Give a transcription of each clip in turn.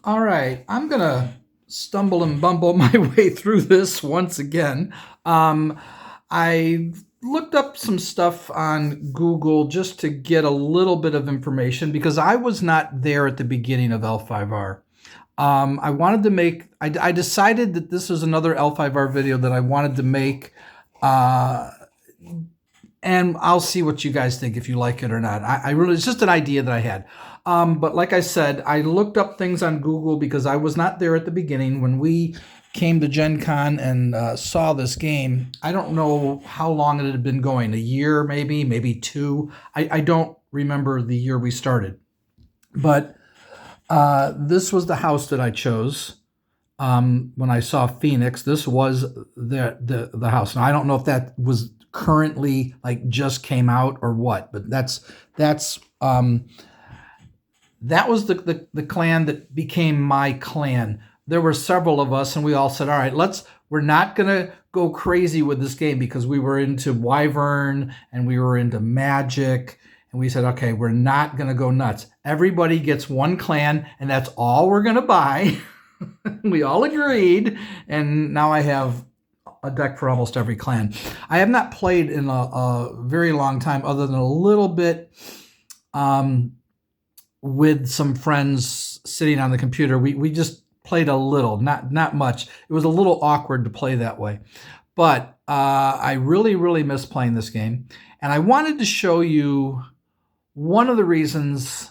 All right, I'm gonna stumble and bumble my way through this once again. I looked up some stuff on Google just to get a little bit of information because I was not there at the beginning of L5R. I wanted to make, I decided that this was another L5R video that I wanted to make, uh, and I'll see what you guys think if you like it or not. I really, it's just an idea that I had. But like I said, I looked up things on Google because I was not there at the beginning when we came to Gen Con and saw this game. I don't know how long it had been going, a year maybe two. I don't remember the year we started. But this was the house that I chose. When I saw Phoenix, this was the house. And I don't know if that was currently like just came out or what, but that's that was the clan that became my clan. There were several of us, and we all said, all right, we're not going to go crazy with this game because we were into Wyvern and we were into Magic. And we said, okay, we're not going to go nuts. Everybody gets one clan, and that's all we're going to buy. We all agreed. And now I have a deck for almost every clan. I have not played in a very long time other than a little bit with some friends sitting on the computer. We just played a little, not much. It was a little awkward to play that way. But I really miss playing this game. And I wanted to show you one of the reasons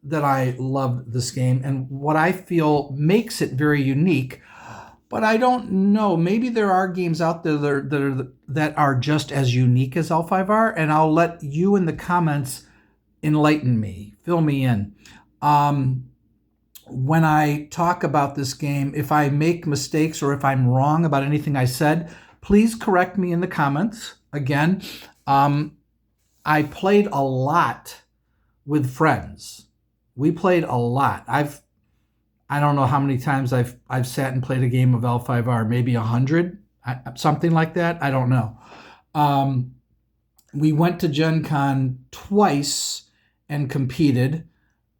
that I love this game and what I feel makes it very unique. But I don't know. Maybe there are games out there that are just as unique as L5R, and I'll let you in the comments enlighten me, fill me in. When I talk about this game, if I make mistakes or if I'm wrong about anything I said, please correct me in the comments. Again, I played a lot with friends. We played a lot. I don't know how many times I've sat and played a game of L5R, maybe 100, something like that. I don't know. We went to Gen Con twice and competed,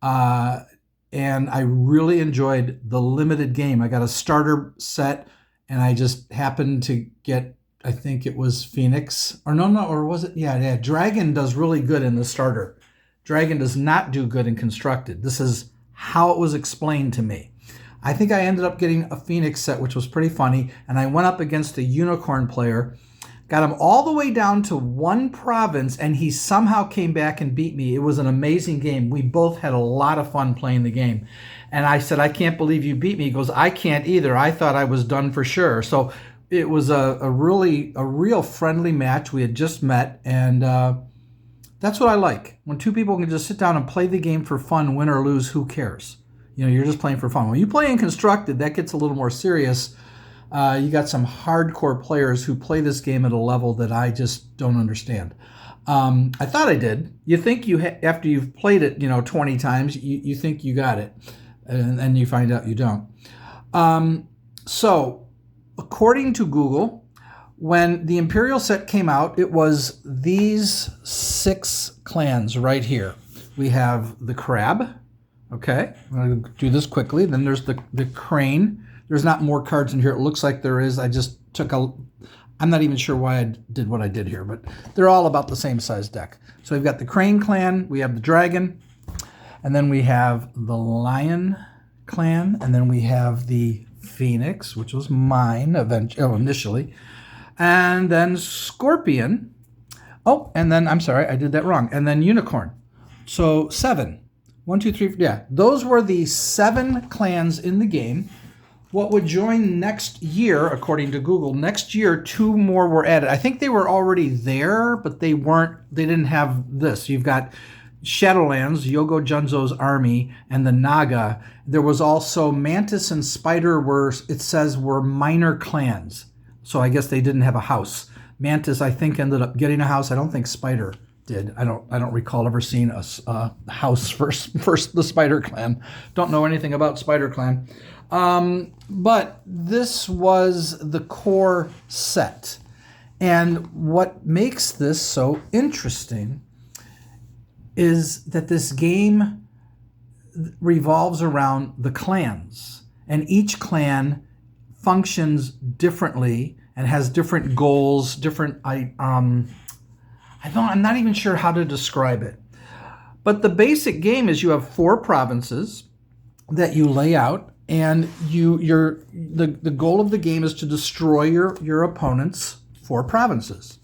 and I really enjoyed the limited game. I got a starter set, and I just happened to get, I think it was Phoenix, or or was it? Yeah. Dragon does really good in the starter. Dragon does not do good in constructed. This is how it was explained to me. I think I ended up getting a Phoenix set, which was pretty funny, and I went up against a unicorn player, got him all the way down to one province, and he somehow came back and beat me. It was an amazing game. We both had a lot of fun playing the game. And I said, I can't believe you beat me. He goes, I can't either. I thought I was done for sure. So it was a real friendly match. We had just met, and that's what I like. When two people can just sit down and play the game for fun, win or lose, who cares? You know, you're just playing for fun. When you play in constructed, that gets a little more serious. You got some hardcore players who play this game at a level that I just don't understand. I thought I did. You think after you've played it, 20 times, you think you got it, and then you find out you don't. So, according to Google, when the Imperial set came out, it was these 6 clans right here. We have the crab. Okay, I'm going to do this quickly. Then there's the crane. There's not more cards in here. It looks like there is. I just took I'm not even sure why I did what I did here, but they're all about the same size deck. So we've got the crane clan, we have the dragon, and then we have the lion clan, and then we have the phoenix, which was mine initially, and then scorpion. Oh, and then, I'm sorry, I did that wrong. And then unicorn. So 7. 1, 2, 3, yeah. Those were the 7 clans in the game. What would join next year, according to Google, next year 2 more were added. I think they were already there, but they didn't have this. You've got Shadowlands, Yogo Junzo's army, and the Naga. There was also Mantis and Spider were minor clans. So I guess they didn't have a house. Mantis, I think, ended up getting a house. I don't think Spider did. I don't recall ever seeing a house first the Spider Clan. Don't know anything about Spider Clan. But this was the core set. And what makes this so interesting is that this game revolves around the clans, and each clan functions differently and has different goals, I'm not even sure how to describe it. But the basic game is you have 4 provinces that you lay out, and the goal of the game is to destroy your opponent's 4 provinces.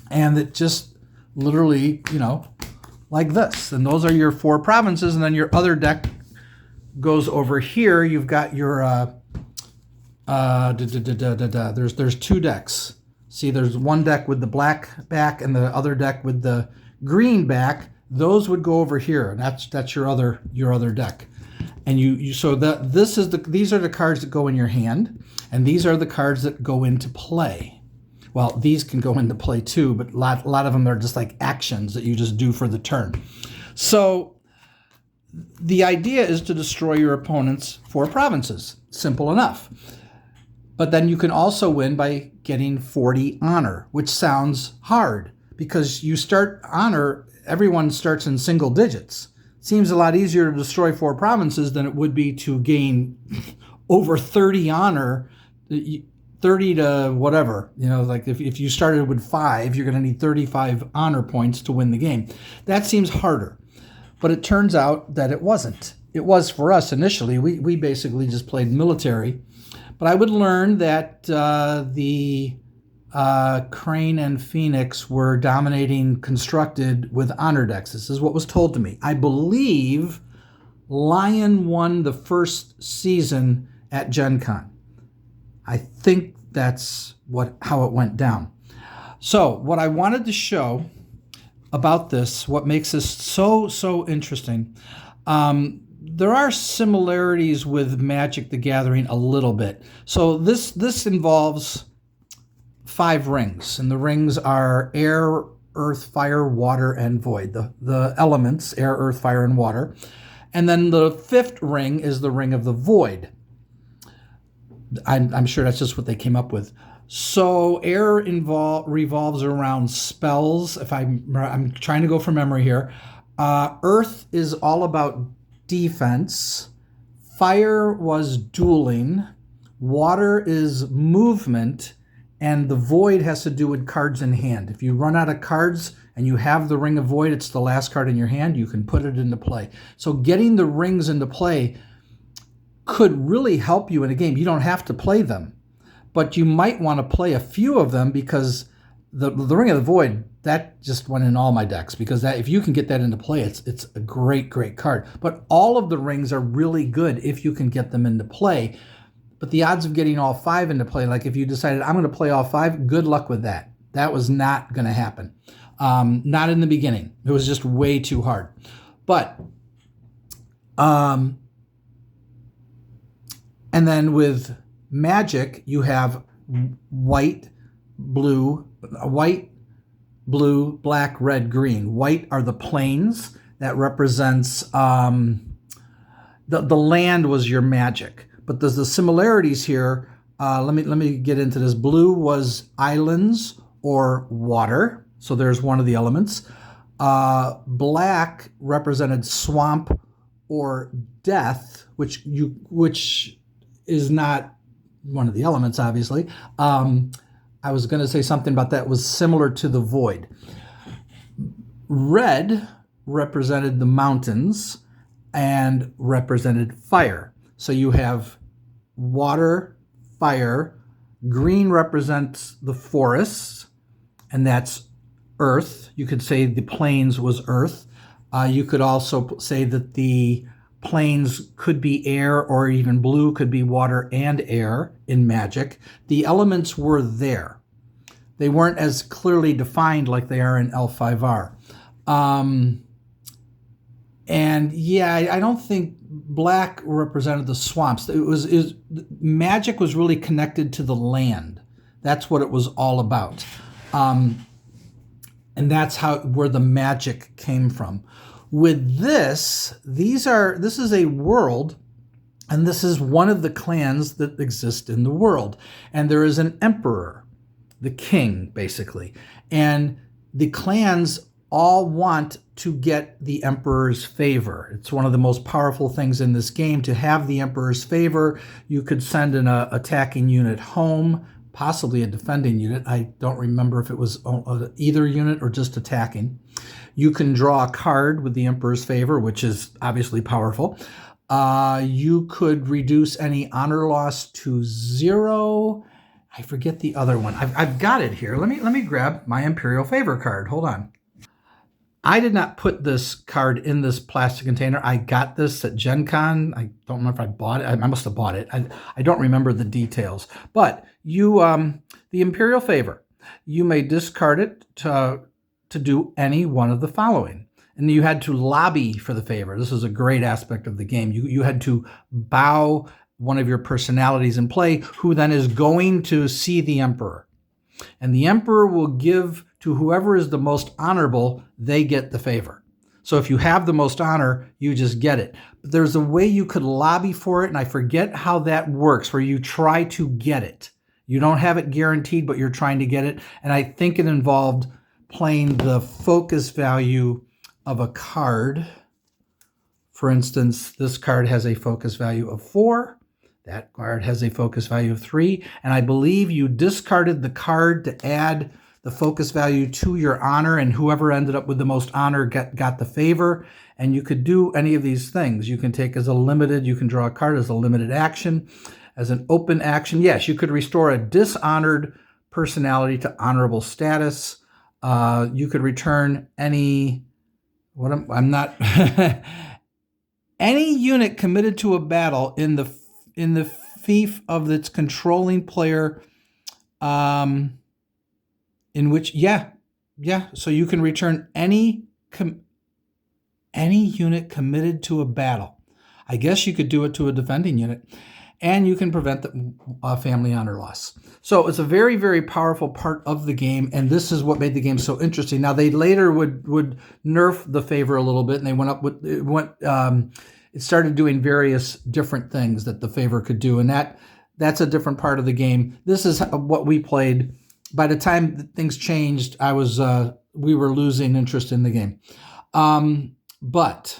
And it just literally, like this. And those are your 4 provinces, and then your other deck goes over here. You've got your there's 2 decks. See, there's one deck with the black back and the other deck with the green back. Those would go over here, and that's your other deck. And these are the cards that go in your hand, and these are the cards that go into play. Well, these can go into play too, but a lot of them are just like actions that you just do for the turn. So the idea is to destroy your opponent's 4 provinces. Simple enough. But then you can also win by getting 40 honor, which sounds hard because you start honor, everyone starts in single digits. Seems a lot easier to destroy 4 provinces than it would be to gain over 30 honor, 30 to whatever. Like if you started with 5, you're going to need 35 honor points to win the game. That seems harder. But it turns out that it wasn't. It was for us initially. We basically just played military. But I would learn that the Crane and Phoenix were dominating constructed with honor decks. This is what was told to me. I believe Lion won the first season at Gen Con. I think that's how it went down. So what I wanted to show about this, what makes this so interesting, there are similarities with Magic the Gathering a little bit. So this involves 5 rings, and the rings are air, earth, fire, water, and void. The elements, air, earth, fire, and water. And then the 5th ring is the ring of the void. I'm sure that's just what they came up with. So air revolves around spells. If I'm trying to go from memory here. Earth is all about defense. Fire was dueling. Water is movement. And the void has to do with cards in hand. If you run out of cards and you have the ring of void, it's the last card in your hand, you can put it into play. So getting the rings into play could really help you in a game. You don't have to play them, but you might want to play a few of them because the ring of the void, that just went in all my decks, because that, if you can get that into play, it's a great card. But all of the rings are really good if you can get them into play. But the odds of getting all 5 into play, like if you decided I'm going to play all 5, good luck with that. That was not going to happen. Not in the beginning. It was just way too hard. But and then with Magic, you have white, blue, black, red, green. White are the plains. That represents the land was your Magic. But there's the similarities here. Let me get into this. Blue was islands or water. So there's one of the elements. Black represented swamp or death, which is not one of the elements, obviously. I was going to say something about that was similar to the void. Red represented the mountains and represented fire. So you have water, fire. Green represents the forests, and that's earth. You could say the plains was earth. You could also say that the plains could be air, or even blue could be water and air in Magic. The elements were there. They weren't as clearly defined like they are in L5R. And yeah, I don't think black represented the swamps. Magic was really connected to the land. That's what it was all about. And that's where the magic came from. With this is a world, and this is one of the clans that exist in the world. And there is an emperor, the king, basically. And the clans all want to get the Emperor's favor. It's one of the most powerful things in this game to have the Emperor's favor. You could send an attacking unit home, possibly a defending unit. I don't remember if it was either unit or just attacking. You can draw a card with the Emperor's favor, which is obviously powerful. You could reduce any honor loss to 0. I forget the other one. I've got it here. Let me grab my Imperial favor card. Hold on. I did not put this card in this plastic container. I got this at Gen Con. I don't remember if I bought it. I must have bought it. I don't remember the details. But you, the Imperial favor, you may discard it to do any one of the following. And you had to lobby for the favor. This is a great aspect of the game. You had to bow one of your personalities in play, who then is going to see the Emperor. And the Emperor will give to whoever is the most honorable, they get the favor. So if you have the most honor, you just get it. But there's a way you could lobby for it, and I forget how that works, where you try to get it. You don't have it guaranteed, but you're trying to get it. And I think it involved playing the focus value of a card. For instance, this card has a focus value of 4. That card has a focus value of 3. And I believe you discarded the card to add the focus value to your honor, and whoever ended up with the most honor got the favor. And you could do any of these things. You can take as a limited, you can draw a card as a limited action, as an open action. Yes, you could restore a dishonored personality to honorable status. You could return any, any unit committed to a battle in the fief of its controlling player, in which, so you can return any unit committed to a battle. I guess you could do it to a defending unit, and you can prevent the family honor loss. So it's a very, very powerful part of the game, and this is what made the game so interesting. Now, they later would nerf the favor a little bit, and they went up with it started doing various different things that the favor could do, and that's a different part of the game. This is what we played. By the time things changed, we were losing interest in the game. But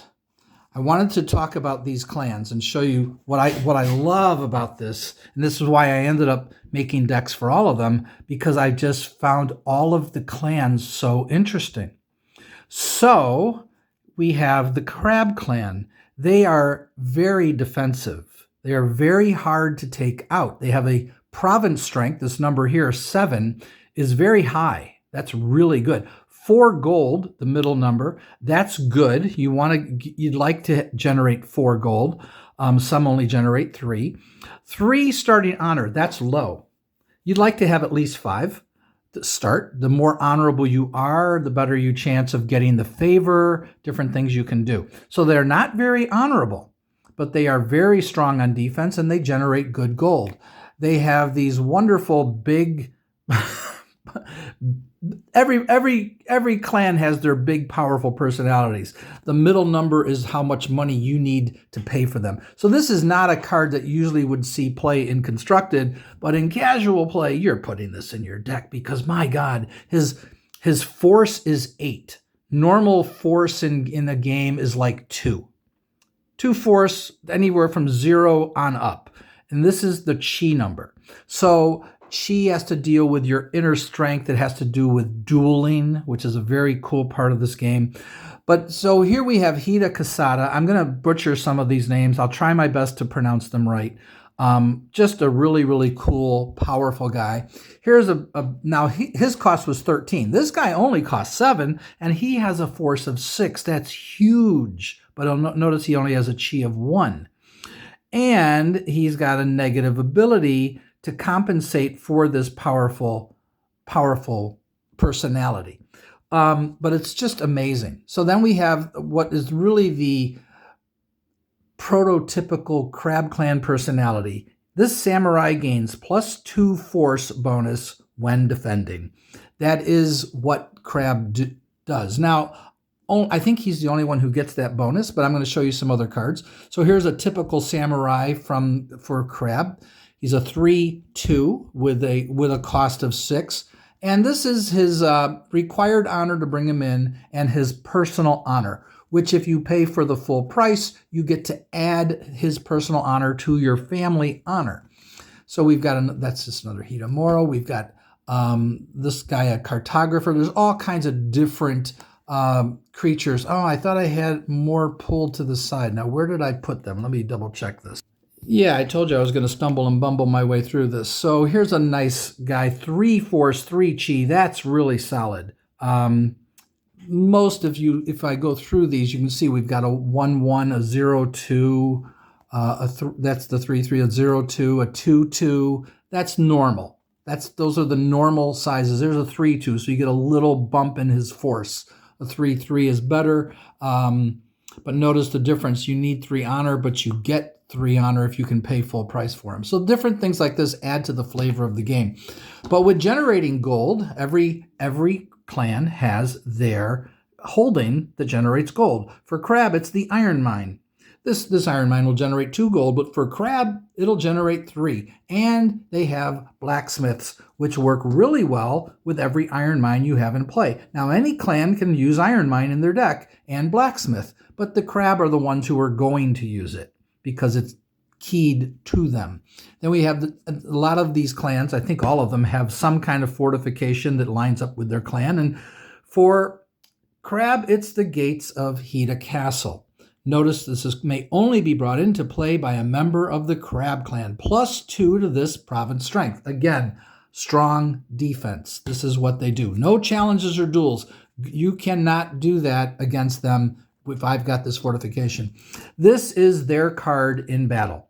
I wanted to talk about these clans and show you what I love about this. And this is why I ended up making decks for all of them, because I just found all of the clans so interesting. So we have the Crab clan. They are very defensive. They are very hard to take out. They have a province strength. This number here, 7, is very high. That's really good. 4 gold, the middle number, that's good. You'd like to generate 4 gold. Some only generate 3. 3 starting honor, that's low. You'd like to have at least 5 to start. The more honorable you are, the better your chance of getting the favor, different things you can do. So they're not very honorable, but they are very strong on defense, and they generate good gold. They have these wonderful big every clan has their big powerful personalities. The middle number is how much money you need to pay for them. So this is not a card that usually would see play in Constructed, but in casual play, you're putting this in your deck because, my God, his force is 8. Normal force in a game is like 2. 2 force, anywhere from 0 on up. And this is the chi number. So chi has to deal with your inner strength. It has to do with dueling, which is a very cool part of this game. But so here we have Hida Casada. I'm going to butcher some of these names. I'll try my best to pronounce them right. Just a really, really cool, powerful guy. Here's now his cost was 13. This guy only cost 7, and he has a force of 6. That's huge. But notice he only has a chi of 1. And he's got a negative ability to compensate for this powerful personality. But it's just amazing. So then we have what is really the prototypical Crab Clan personality. This samurai gains +2 force bonus when defending. That is what Crab does. Now, I think he's the only one who gets that bonus, but I'm going to show you some other cards. So here's a typical samurai for Crab. He's a 3/2 with a cost of 6, And this is his required honor to bring him in and his personal honor, which if you pay for the full price, you get to add his personal honor to your family honor. So we've got, that's just another Hitamoro. We've got this guy, a cartographer. There's all kinds of different creatures. Oh, I thought I had more pulled to the side. Now, where did I put them? Let me double check this. Yeah, I told you I was going to stumble and bumble my way through this. So here's a nice guy, 3 force, 3 chi. That's really solid. Most of you, if I go through these, you can see we've got a 1-1, a 0-2, that's the 3-3, a 0-2, a 2-2. That's normal. Those are the normal sizes. There's a 3-2, so you get a little bump in his force. A 3-3 is better, but notice the difference. You need 3 honor, but you get 3 honor if you can pay full price for him. So different things like this add to the flavor of the game. But with generating gold, every clan has their holding that generates gold. For Crab, it's the iron mine. This iron mine will generate 2 gold, but for Crab, it'll generate 3. And they have blacksmiths, which work really well with every iron mine you have in play. Now, any clan can use iron mine in their deck and blacksmith, but the Crab are the ones who are going to use it because it's keyed to them. Then we have a lot of these clans, I think all of them, have some kind of fortification that lines up with their clan. And for Crab, it's the gates of Hida Castle. Notice this may only be brought into play by a member of the Crab clan, +2 to this province strength. Again, strong defense. This is what they do. No challenges or duels. You cannot do that against them if I've got this fortification. This is their card in battle.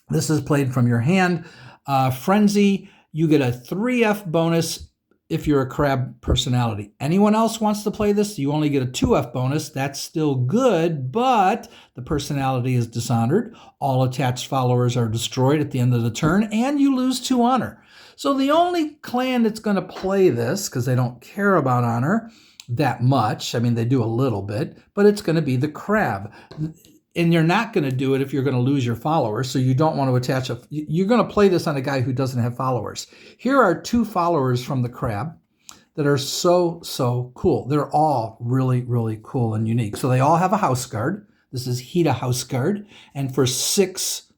This is played from your hand. Frenzy, you get a 3F bonus if you're a Crab personality. Anyone else wants to play this, you only get a 2F bonus. That's still good, but the personality is dishonored. All attached followers are destroyed at the end of the turn, and you lose 2 honor. So the only clan that's going to play this, because they don't care about honor that much, I mean, they do a little bit, but it's going to be the Crab. And you're not going to do it if you're going to lose your followers, so you don't want to attach you're going to play this on a guy who doesn't have followers. Here are 2 followers from the Crab that are so cool. They're all really, really cool and unique. So they all have a house guard. This is Hida House Guard. And for 6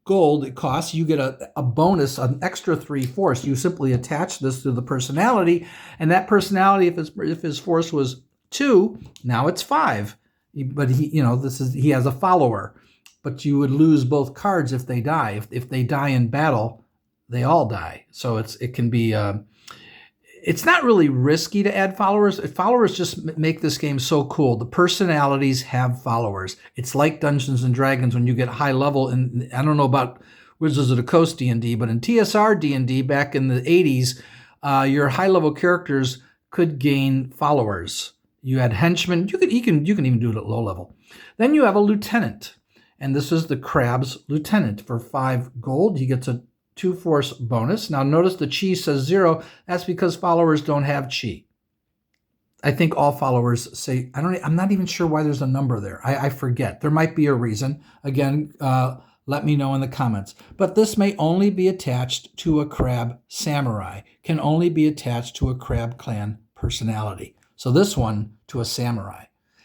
gold it costs, you get a bonus, an extra 3 force. You simply attach this to the personality, and that personality, if his force was 2, now it's 5. But he has a follower, but you would lose both cards if they die. If they die in battle, they all die. So it can be. It's not really risky to add followers. Followers just make this game so cool. The personalities have followers. It's like Dungeons and Dragons when you get high level. And I don't know about Wizards of the Coast D&D, but in TSR D&D back in the 80s, your high level characters could gain followers. You had henchmen. You can even do it at low level. Then you have a lieutenant, and this is the Crab's lieutenant. For 5 gold, he gets a 2 force bonus. Now notice the chi says 0. That's because followers don't have chi. I think all followers say, I'm not even sure why there's a number there. I forget. There might be a reason. Again, let me know in the comments. But this may only be attached to a Crab samurai. Can only be attached to a Crab clan personality. So this one to a samurai.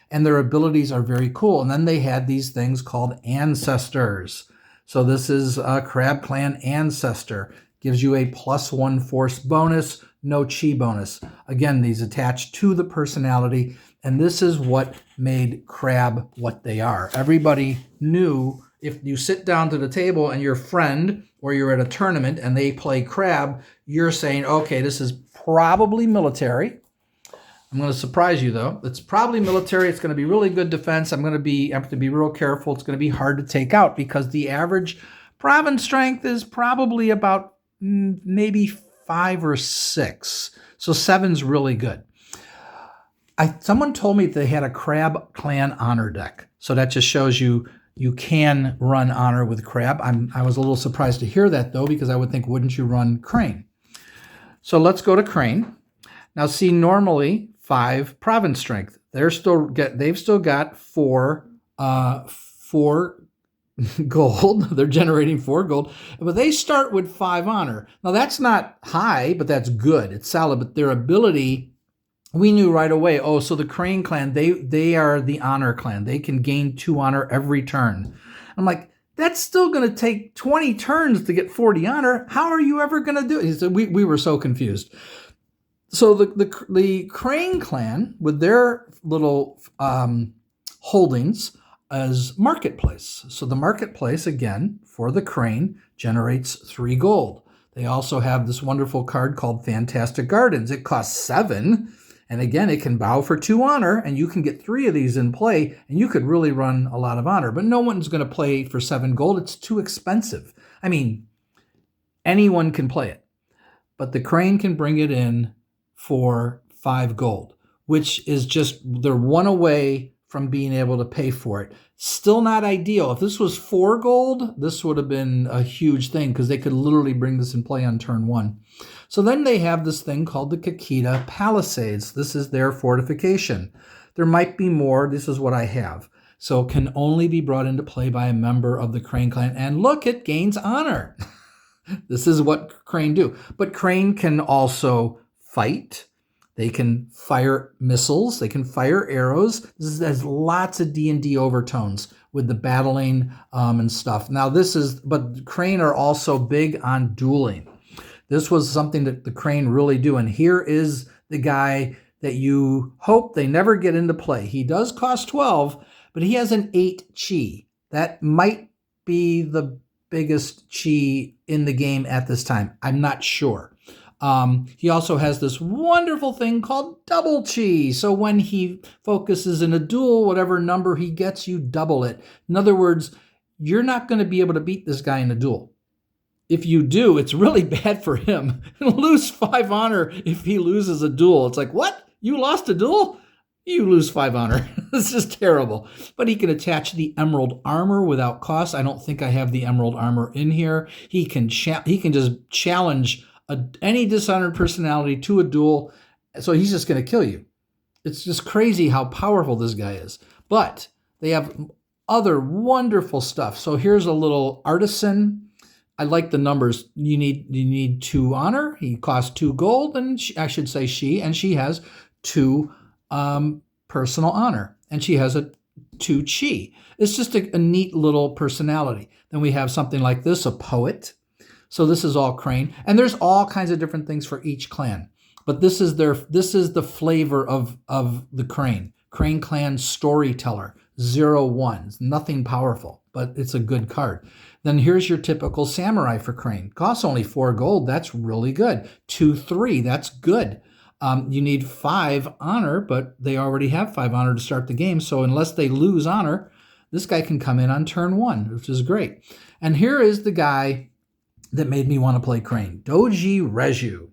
And their abilities are very cool. And then they had these things called ancestors. So this is a Crab clan ancestor. Gives you a +1 force bonus, no chi bonus. Again, these attach to the personality. And this is what made Crab what they are. Everybody knew if you sit down to the table and your friend or you're at a tournament and they play Crab, you're saying, okay, this is probably military. I'm going to surprise you, though. It's probably military. It's going to be really good defense. I have to be real careful. It's going to be hard to take out because the average province strength is probably about maybe 5 or 6. So 7's really good. Someone told me they had a Crab clan honor deck. So that just shows you can run honor with Crab. I was a little surprised to hear that, though, because I would think, wouldn't you run Crane? So let's go to Crane. Now, see, normally 5 province strength. They've still got 4 gold. They're generating 4 gold, but they start with 5 honor. Now that's not high, but that's good. It's solid, but their ability, we knew right away, oh, so the Crane clan, they are the honor clan. They can gain 2 honor every turn. I'm like, that's still going to take 20 turns to get 40 honor. How are you ever going to do it? He said, we were so confused. So the Crane clan, with their little holdings, as marketplace. So the marketplace, again, for the Crane, generates 3 gold. They also have this wonderful card called Fantastic Gardens. It costs 7, and again, it can bow for 2 honor, and you can get 3 of these in play, and you could really run a lot of honor. But no one's going to play for 7 gold. It's too expensive. I mean, anyone can play it, but the Crane can bring it in for 5 gold, which is just, they're 1 away from being able to pay for it. Still not ideal. If this was 4 gold, this would have been a huge thing because they could literally bring this in play on turn 1. So then they have this thing called the Kakita Palisades. This is their fortification. There might be more. This is what I have. So it can only be brought into play by a member of the Crane clan. And look, it gains honor. This is what Crane do. But Crane can also fight. They can fire missiles. They can fire arrows. This has lots of D&D overtones with the battling and stuff. Now but Crane are also big on dueling. This was something that the Crane really do. And here is the guy that you hope they never get into play. He does cost 12, but he has an 8 chi. That might be the biggest chi in the game at this time. I'm not sure. He also has this wonderful thing called double chi. So when he focuses in a duel, whatever number he gets, you double it. In other words, you're not going to be able to beat this guy in a duel. If you do, it's really bad for him. He'll lose 5 honor if he loses a duel. It's like, what? You lost a duel? You lose 5 honor. This is terrible. But he can attach the emerald armor without cost. I don't think I have the emerald armor in here. He can just challenge any dishonored personality to a duel, so he's just going to kill you. It's just crazy how powerful this guy is. But they have other wonderful stuff. So here's a little artisan. I like the numbers. You need 2 honor. He costs 2 gold, and she has 2 personal honor, and she has a 2 chi. It's just a neat little personality. Then we have something like this, a poet. So this is all Crane, and there's all kinds of different things for each clan. But this is the flavor of the Crane. Crane clan storyteller, 0-1, nothing powerful, but it's a good card. Then here's your typical samurai for Crane. Costs only 4 gold. That's really good. 2-3. That's good. You need 5 honor, but they already have 5 honor to start the game. So unless they lose honor, this guy can come in on turn 1, which is great. And here is the guy that made me want to play Crane, Doji Reju.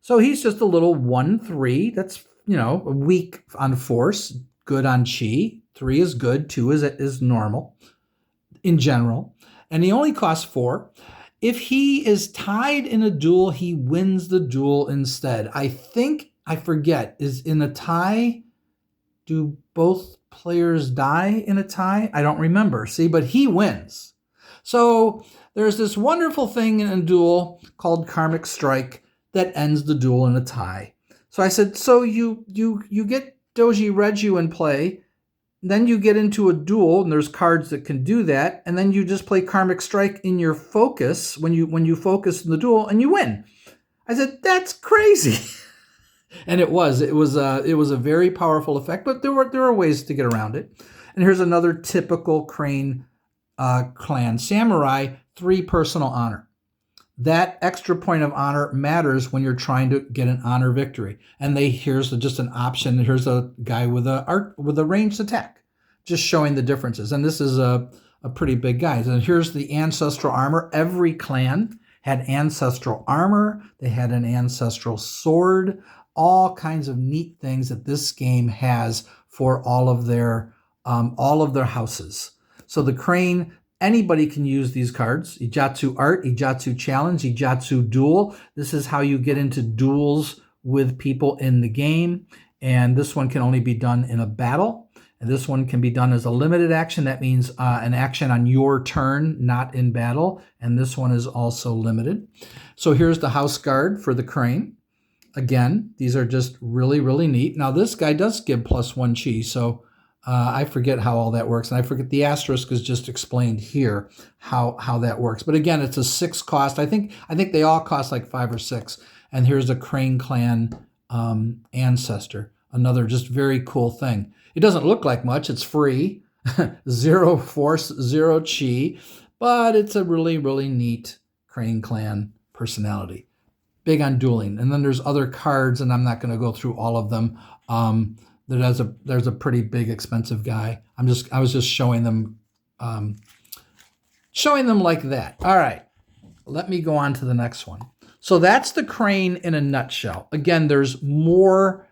So he's just a little 1-3. That's, weak on force, good on chi. 3 is good, 2 is normal in general. And he only costs 4. If he is tied in a duel, he wins the duel instead. I forget, is in a tie, do both players die in a tie? I don't remember. See, but he wins. So there's this wonderful thing in a duel called Karmic Strike that ends the duel in a tie. So I said, so you get Doji Reju in play, then you get into a duel, and there's cards that can do that, and then you just play Karmic Strike in your focus when you focus in the duel, and you win. I said, that's crazy. And it was a very powerful effect, but there were ways to get around it. And here's another typical Crane clan samurai, 3 personal honor. That extra point of honor matters when you're trying to get an honor victory. And here's just an option. Here's a guy with a ranged attack, just showing the differences. And this is a pretty big guy. And here's the ancestral armor. Every clan had ancestral armor. They had an ancestral sword. All kinds of neat things that this game has for all of their houses. So the Crane, anybody can use these cards. Ijatsu Art, Ijatsu Challenge, Ijatsu Duel. This is how you get into duels with people in the game. And this one can only be done in a battle. And this one can be done as a limited action. That means an action on your turn, not in battle. And this one is also limited. So here's the house guard for the crane. Again, these are just really, really neat. Now this guy does give +1 chi, so I forget how all that works. And I forget the asterisk is just explained here how that works. But again, it's a 6 cost. I think they all cost like 5 or 6. And here's a Crane Clan ancestor. Another just very cool thing. It doesn't look like much. It's free. 0 force, 0 chi. But it's a really, really neat Crane Clan personality. Big on dueling. And then there's other cards, and I'm not going to go through all of them. There's a pretty big expensive guy. I was just showing them like that. All right, let me go on to the next one. So that's the crane in a nutshell. Again, there's more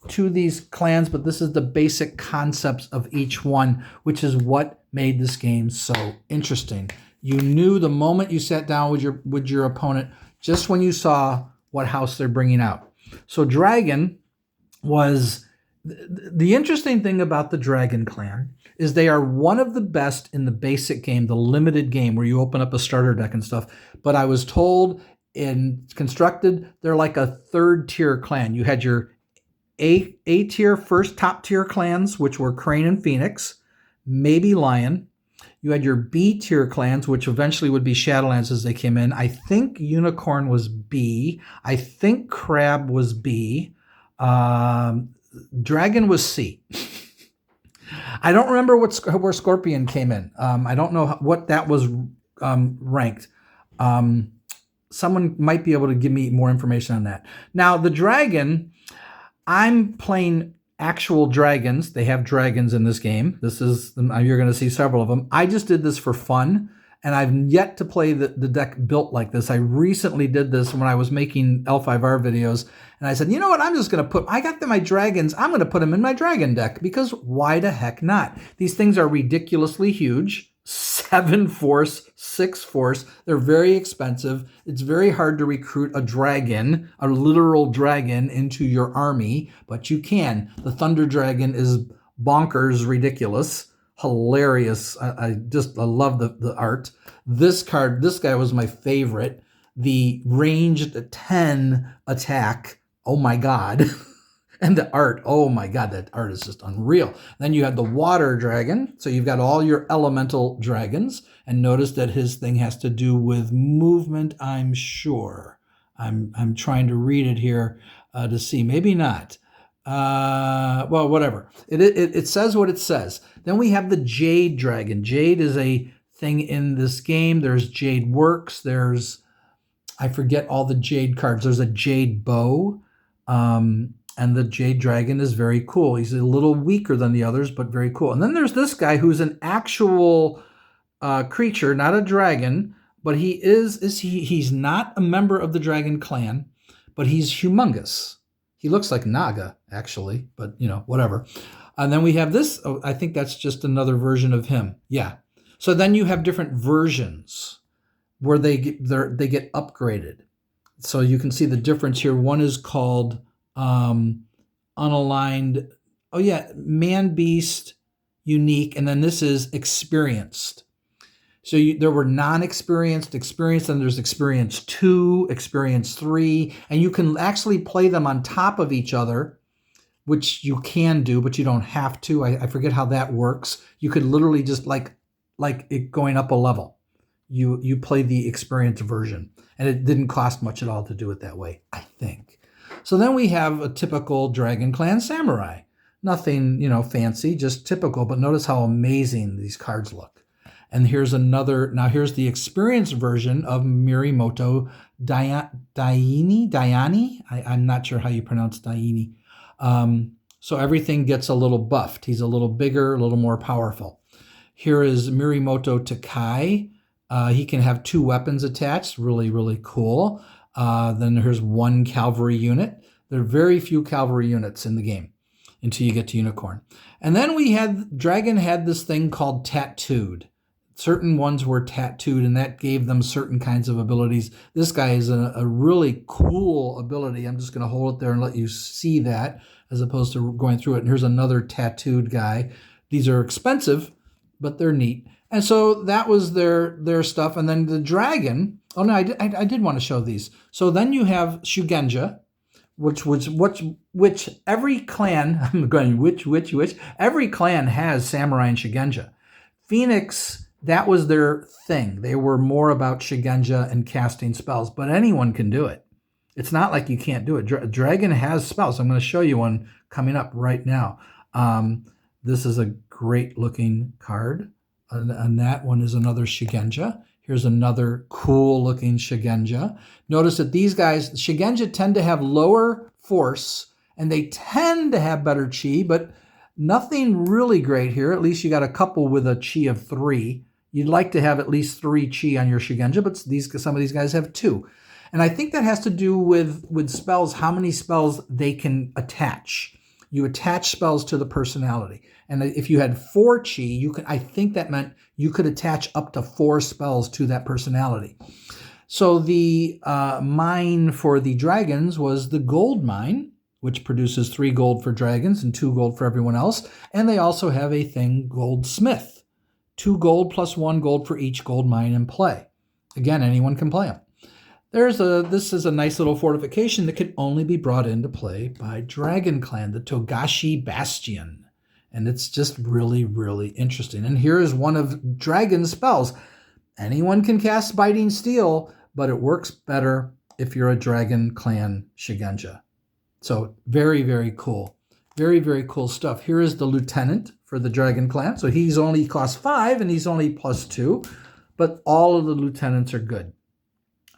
to these clans, but this is the basic concepts of each one, which is what made this game so interesting. You knew the moment you sat down with your opponent, just when you saw what house they're bringing out. So Dragon was... The interesting thing about the Dragon Clan is they are one of the best in the basic game, the limited game where you open up a starter deck and stuff. But I was told in Constructed, they're like a 3rd tier clan. You had your A tier, first top tier clans, which were Crane and Phoenix, maybe Lion. You had your B tier clans, which eventually would be Shadowlands as they came in. I think Unicorn was B. I think Crab was B. Dragon was C. I don't remember where Scorpion came in. I don't know what that was ranked. Someone might be able to give me more information on that. Now, the Dragon, I'm playing actual dragons. They have dragons in this game. You're going to see several of them. I just did this for fun, and I've yet to play the deck built like this. I recently did this when I was making L5R videos, and I said, you know what, I'm just going to I got my dragons, I'm going to put them in my dragon deck, because why the heck not? These things are ridiculously huge. 7 force, 6 force. They're very expensive. It's very hard to recruit a dragon, a literal dragon, into your army, but you can. The Thunder Dragon is bonkers ridiculous. Hilarious. I love the art. This guy was my favorite. The ranged 10 attack. Oh my God. And the art, oh my God, that art is just unreal. Then you have the water dragon. So you've got all your elemental dragons. And notice that his thing has to do with movement, I'm sure. I'm trying to read it here to see. Maybe not. Well, whatever. It says what it says. Then we have the Jade Dragon. Jade is a thing in this game. There's Jade Works. I forget all the Jade cards. There's a Jade Bow. And the Jade Dragon is very cool. He's a little weaker than the others, but very cool. And then there's this guy who's an actual creature, not a dragon, but he's not a member of the Dragon Clan, but he's humongous. He looks like Naga, actually, but whatever. And then we have this. Oh, I think that's just another version of him. Yeah. So then you have different versions where they get upgraded. So you can see the difference here. One is called unaligned. Oh yeah, Man Beast, unique, and then this is experienced. So there were non-experienced, experienced, and there's experience 2, experience 3, and you can actually play them on top of each other, which you can do, but you don't have to. I forget how that works. You could literally just like it going up a level. You play the experienced version, and it didn't cost much at all to do it that way, I think. So then we have a typical Dragon Clan Samurai. Nothing, fancy, just typical, but notice how amazing these cards look. And here's here's the experienced version of Mirimoto Daini. I'm not sure how you pronounce Daini. So everything gets a little buffed. He's a little bigger, a little more powerful. Here is Mirimoto Takai. He can have 2 weapons attached. Really, really cool. Then here's 1 cavalry unit. There are very few cavalry units in the game until you get to Unicorn. And then Dragon had this thing called Tattooed. Certain ones were tattooed, and that gave them certain kinds of abilities. This guy is a really cool ability. I'm just going to hold it there and let you see that as opposed to going through it. And here's another tattooed guy. These are expensive, but they're neat. And so that was their stuff. And then the dragon. Oh no, I did want to show these. So then you have Shugenja, which every clan. I'm going which every clan has samurai and Shugenja. Phoenix, that was their thing. They were more about Shugenja and casting spells, but anyone can do it. It's not like you can't do it. Dragon has spells. I'm going to show you one coming up right now. This is a great looking card. And that one is another Shugenja. Here's another cool looking Shugenja. Notice that these guys, Shugenja, tend to have lower force and they tend to have better chi, but nothing really great here. At least you got a couple with a chi of 3. You'd like to have at least 3 chi on your Shugenja, but some of these guys have 2. And I think that has to do with spells, how many spells they can attach. You attach spells to the personality. And if you had 4 chi, I think that meant you could attach up to 4 spells to that personality. So the mine for the dragons was the gold mine, which produces 3 gold for dragons and 2 gold for everyone else. And they also have a thing, goldsmith. 2 gold plus 1 gold for each gold mine in play. Again, anyone can play them. This is a nice little fortification that could only be brought into play by Dragon Clan, the Togashi Bastion. And it's just really, really interesting. And here is one of Dragon's spells. Anyone can cast Biting Steel, but it works better if you're a Dragon Clan Shugenja. So very, very cool. Very, very cool stuff. Here is the Lieutenant for the Dragon Clan. So he's only cost 5 and he's only +2, but all of the Lieutenants are good.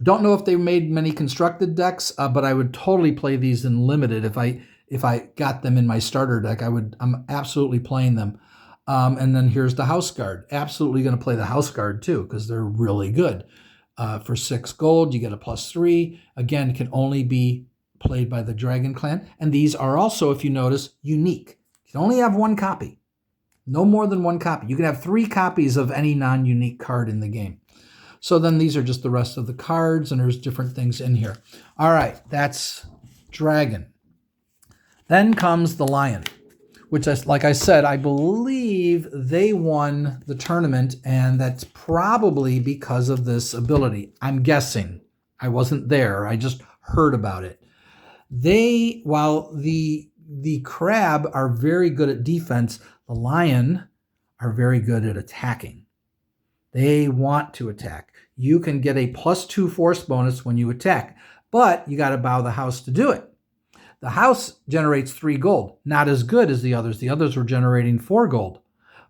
Don't know if they made many constructed decks, but I would totally play these in limited. If I got them in my starter deck, I'm absolutely playing them. And then here's the House Guard. Absolutely going to play the House Guard too, because they're really good. For 6 gold, you get a +3. Again, it can only be played by the Dragon Clan. And these are also, if you notice, unique. You can only have 1 copy. No more than 1 copy. You can have 3 copies of any non-unique card in the game. So then these are just the rest of the cards, and there's different things in here. All right, that's Dragon. Then comes the Lion, which, like I said, I believe they won the tournament, and that's probably because of this ability. I'm guessing. I wasn't there. I just heard about it. While the crab are very good at defense, the lion are very good at attacking. They want to attack. You can get a +2 force bonus when you attack, but you got to bow the house to do it. The house generates 3 gold, not as good as the others. The others were generating 4 gold,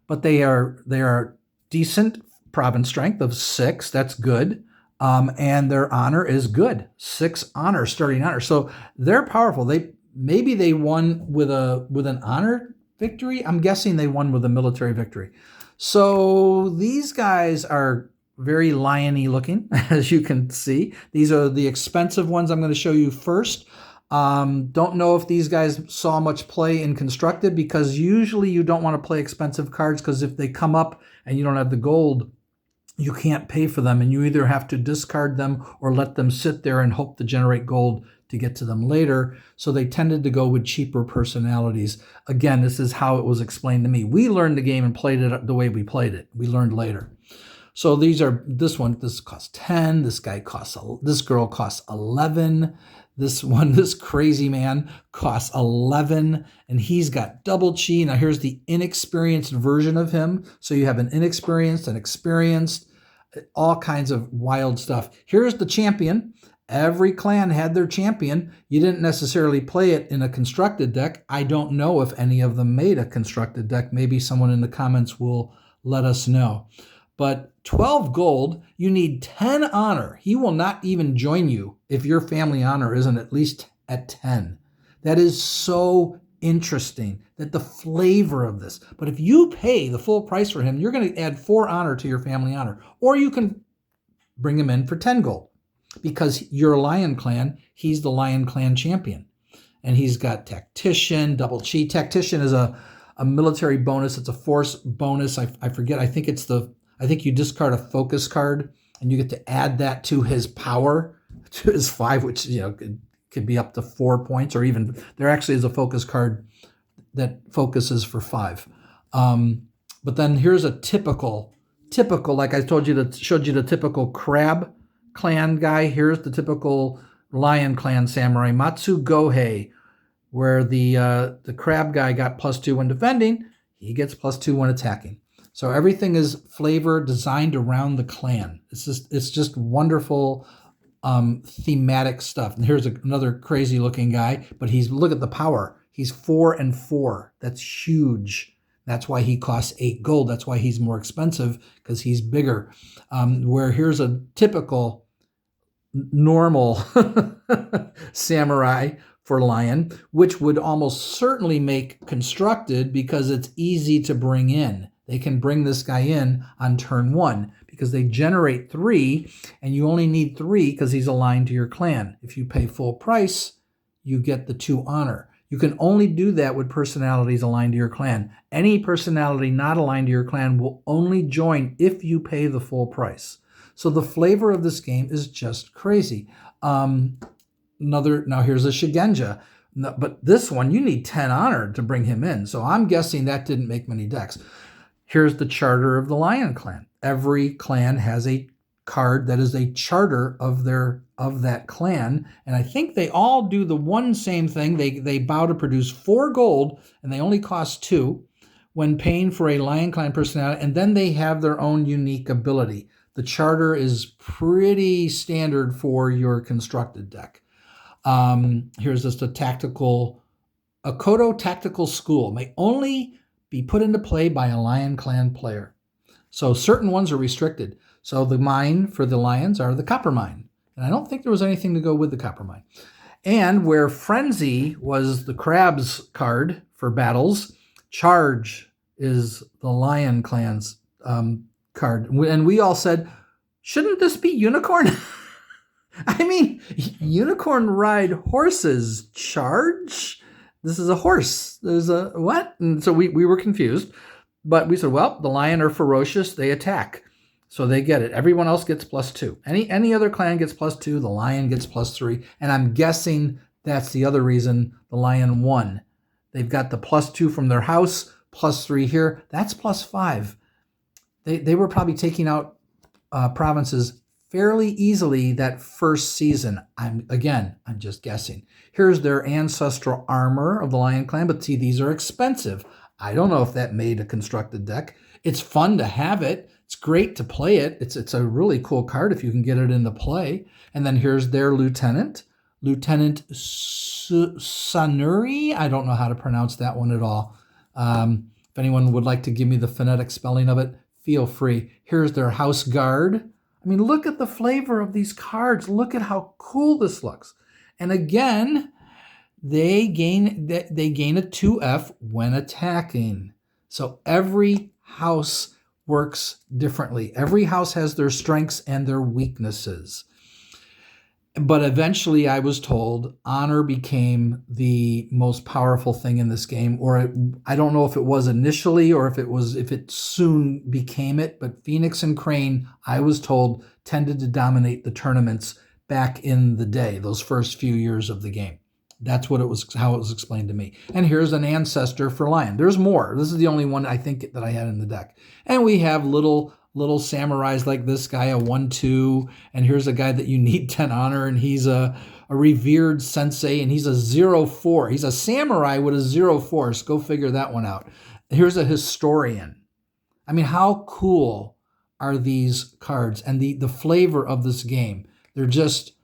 but they are decent province strength of 6. That's good. And their honor is good. 6 honor, starting honor. So they're powerful. Maybe they won with an honor victory. I'm guessing they won with a military victory. So these guys are very lion-y looking, as you can see. These are the expensive ones I'm going to show you first. Don't know if these guys saw much play in Constructed, because usually you don't want to play expensive cards, because if they come up and you don't have the gold, you can't pay for them, and you either have to discard them or let them sit there and hope to generate gold to get to them later. So they tended to go with cheaper personalities. Again, this is how it was explained to me. We learned the game and played it the way we played it. We learned later. So this costs 10. This girl costs 11. This crazy man costs 11, and he's got double chi. Now here's the inexperienced version of him. So you have an inexperienced and experienced, all kinds of wild stuff. Here's the champion. Every clan had their champion. You didn't necessarily play it in a constructed deck. I don't know if any of them made a constructed deck. Maybe someone in the comments will let us know. But 12 gold, you need 10 honor. He will not even join you if your family honor isn't at least at 10. That is so interesting, that the flavor of this. But if you pay the full price for him, you're going to add 4 honor to your family honor. Or you can bring him in for 10 gold. Because you're a Lion Clan, he's the Lion Clan champion. And he's got Tactician, double chi. Tactician is a military bonus. It's a force bonus. I forget. I think you discard a focus card and you get to add that to his power, to his 5, which could be up to 4 points, or even there actually is a focus card that focuses for 5. But then here's a typical, like I showed you the typical crab clan guy. Here's the typical lion clan samurai, Matsu Gohei, where the crab guy got +2 when defending. He gets +2 when attacking. So everything is flavor designed around the clan. It's just wonderful thematic stuff. And here's another crazy looking guy, but look at the power. He's 4 and 4. That's huge. That's why he costs 8 gold. That's why he's more expensive, because he's bigger. Where here's a typical normal samurai for lion, which would almost certainly make constructed, because it's easy to bring in. They can bring this guy in on turn 1 because they generate 3, and you only need 3 because he's aligned to your clan. If you pay full price, you get the 2 honor. You can only do that with personalities aligned to your clan. Any personality not aligned to your clan will only join if you pay the full price. So the flavor of this game is just crazy. Now here's a Shigenja. But this one, you need 10 honor to bring him in. So I'm guessing that didn't make many decks. Here's the charter of the Lion Clan. Every clan has a card that is a charter of that clan, and I think they all do the one same thing. They bow to produce 4 gold, and they only cost 2 when paying for a Lion Clan personality, and then they have their own unique ability. The charter is pretty standard for your constructed deck. Here's just a Kodo tactical school. May only be put into play by a Lion Clan player. So certain ones are restricted. So the mine for the lions are the copper mine. And I don't think there was anything to go with the copper mine. And where Frenzy was the crab's card for battles, Charge is the Lion Clan's card. And we all said, shouldn't this be Unicorn? I mean, Unicorn ride horses. Charge? This is a horse. There's a what? And so we were confused. But we said, well, the lion are ferocious. They attack. So they get it. Everyone else gets +2. Any other clan gets +2. The lion gets +3. And I'm guessing that's the other reason the lion won. They've got the +2 from their house, +3 here. That's +5. They were probably taking out provinces fairly easily that first season. I'm just guessing. Here's their ancestral armor of the Lion Clan, but see, these are expensive. I don't know if that made a constructed deck. It's fun to have it. It's great to play it. It's a really cool card if you can get it into play. And then here's their lieutenant, Lieutenant Sanuri. I don't know how to pronounce that one at all. If anyone would like to give me the phonetic spelling of it, feel free. Here's their house guard. I mean, look at the flavor of these cards. Look at how cool this looks. And again, they gain a 2F when attacking. So every house works differently. Every house has their strengths and their weaknesses. But eventually I was told honor became the most powerful thing in this game, or I don't know if it was initially or if it soon became it, but Phoenix and Crane, I was told, tended to dominate the tournaments back in the day, those first few years of the game. That's how it was explained to me. And here's an ancestor for lion. There's more. This is the only one I think that I had in the deck. And we have little samurais like this guy, a 1/2, and here's a guy that you need 10 honor, and he's a revered sensei, and he's a 0/4. He's a samurai with a 0/4. So go figure that one out. Here's a historian. I mean, how cool are these cards and the flavor of this game? They're just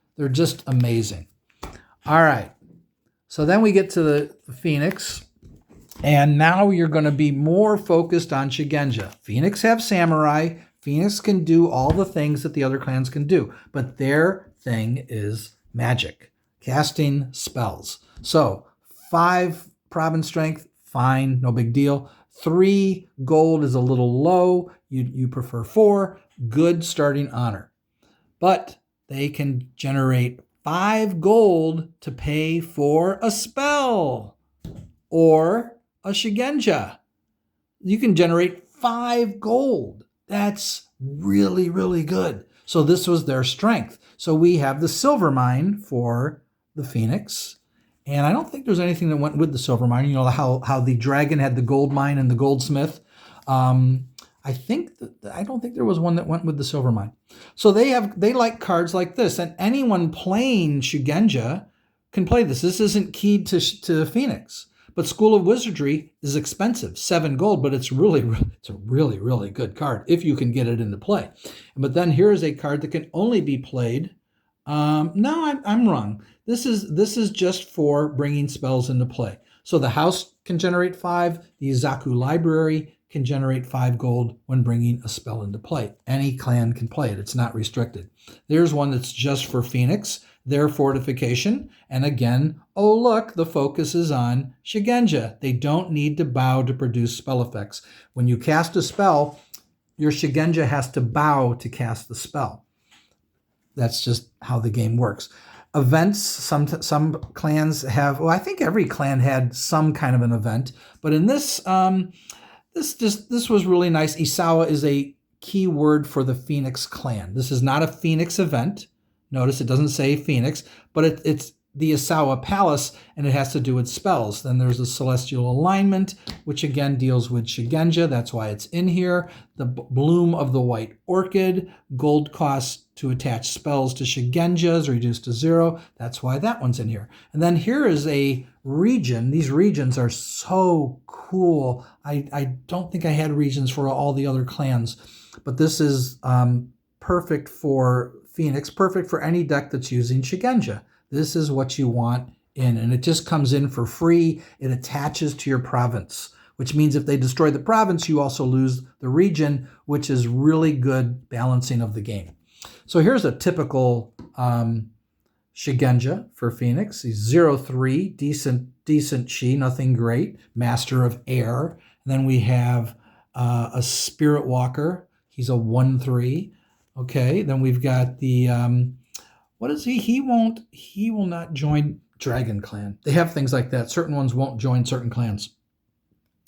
amazing. All right. So then we get to the Phoenix, and now you're going to be more focused on Shigenja. Phoenix have samurai. Phoenix can do all the things that the other clans can do, but their thing is magic, casting spells. So 5 province strength, fine, no big deal. 3 gold is a little low. You prefer 4, good starting honor. But they can generate 5 gold to pay for a spell or a Shigenja. You can generate 5 gold. That's really, really good. So this was their strength. So we have the silver mine for the Phoenix And I don't think there's anything that went with the silver mine. You know how the dragon had the gold mine and the goldsmith. I don't think there was one that went with the silver mine. So they like cards like this, and anyone playing Shugenja can play this. This isn't keyed to Phoenix, but School of Wizardry is expensive, 7 gold, but it's a really good card if you can get it into play. But then here is a card that can only be played. No, I'm wrong. This is just for bringing spells into play. So the house can generate 5. The Izaku Library can generate 5 gold when bringing a spell into play. Any clan can play it. It's not restricted. There's one that's just for Phoenix, their fortification. And again, oh look, the focus is on Shugenja. They don't need to bow to produce spell effects. When you cast a spell, your Shugenja has to bow to cast the spell. That's just how the game works. Events, some clans have, well, I think every clan had some kind of an event, but in this, this was really nice. Isawa is a key word for the Phoenix clan. This is not a Phoenix event. Notice it doesn't say Phoenix, but it's the Isawa Palace, and it has to do with spells. Then there's a Celestial Alignment, which again deals with Shugenja. That's why it's in here. The Bloom of the White Orchid, gold cost to attach spells to Shugenja is reduced to 0. That's why that one's in here. And then here is a region. These regions are so cool. I don't think I had regions for all the other clans, but this is perfect for Phoenix, perfect for any deck that's using Shugenja. This is what you want in, and it just comes in for free. It attaches to your province, which means if they destroy the province, you also lose the region, which is really good balancing of the game. So here's a typical Shugenja for Phoenix. He's 0-3, decent chi, nothing great. Master of Air. And then we have a Spirit Walker. He's a 1-3. Okay, then we've got the what is he? He will not join Dragon Clan. They have things like that. Certain ones won't join certain clans.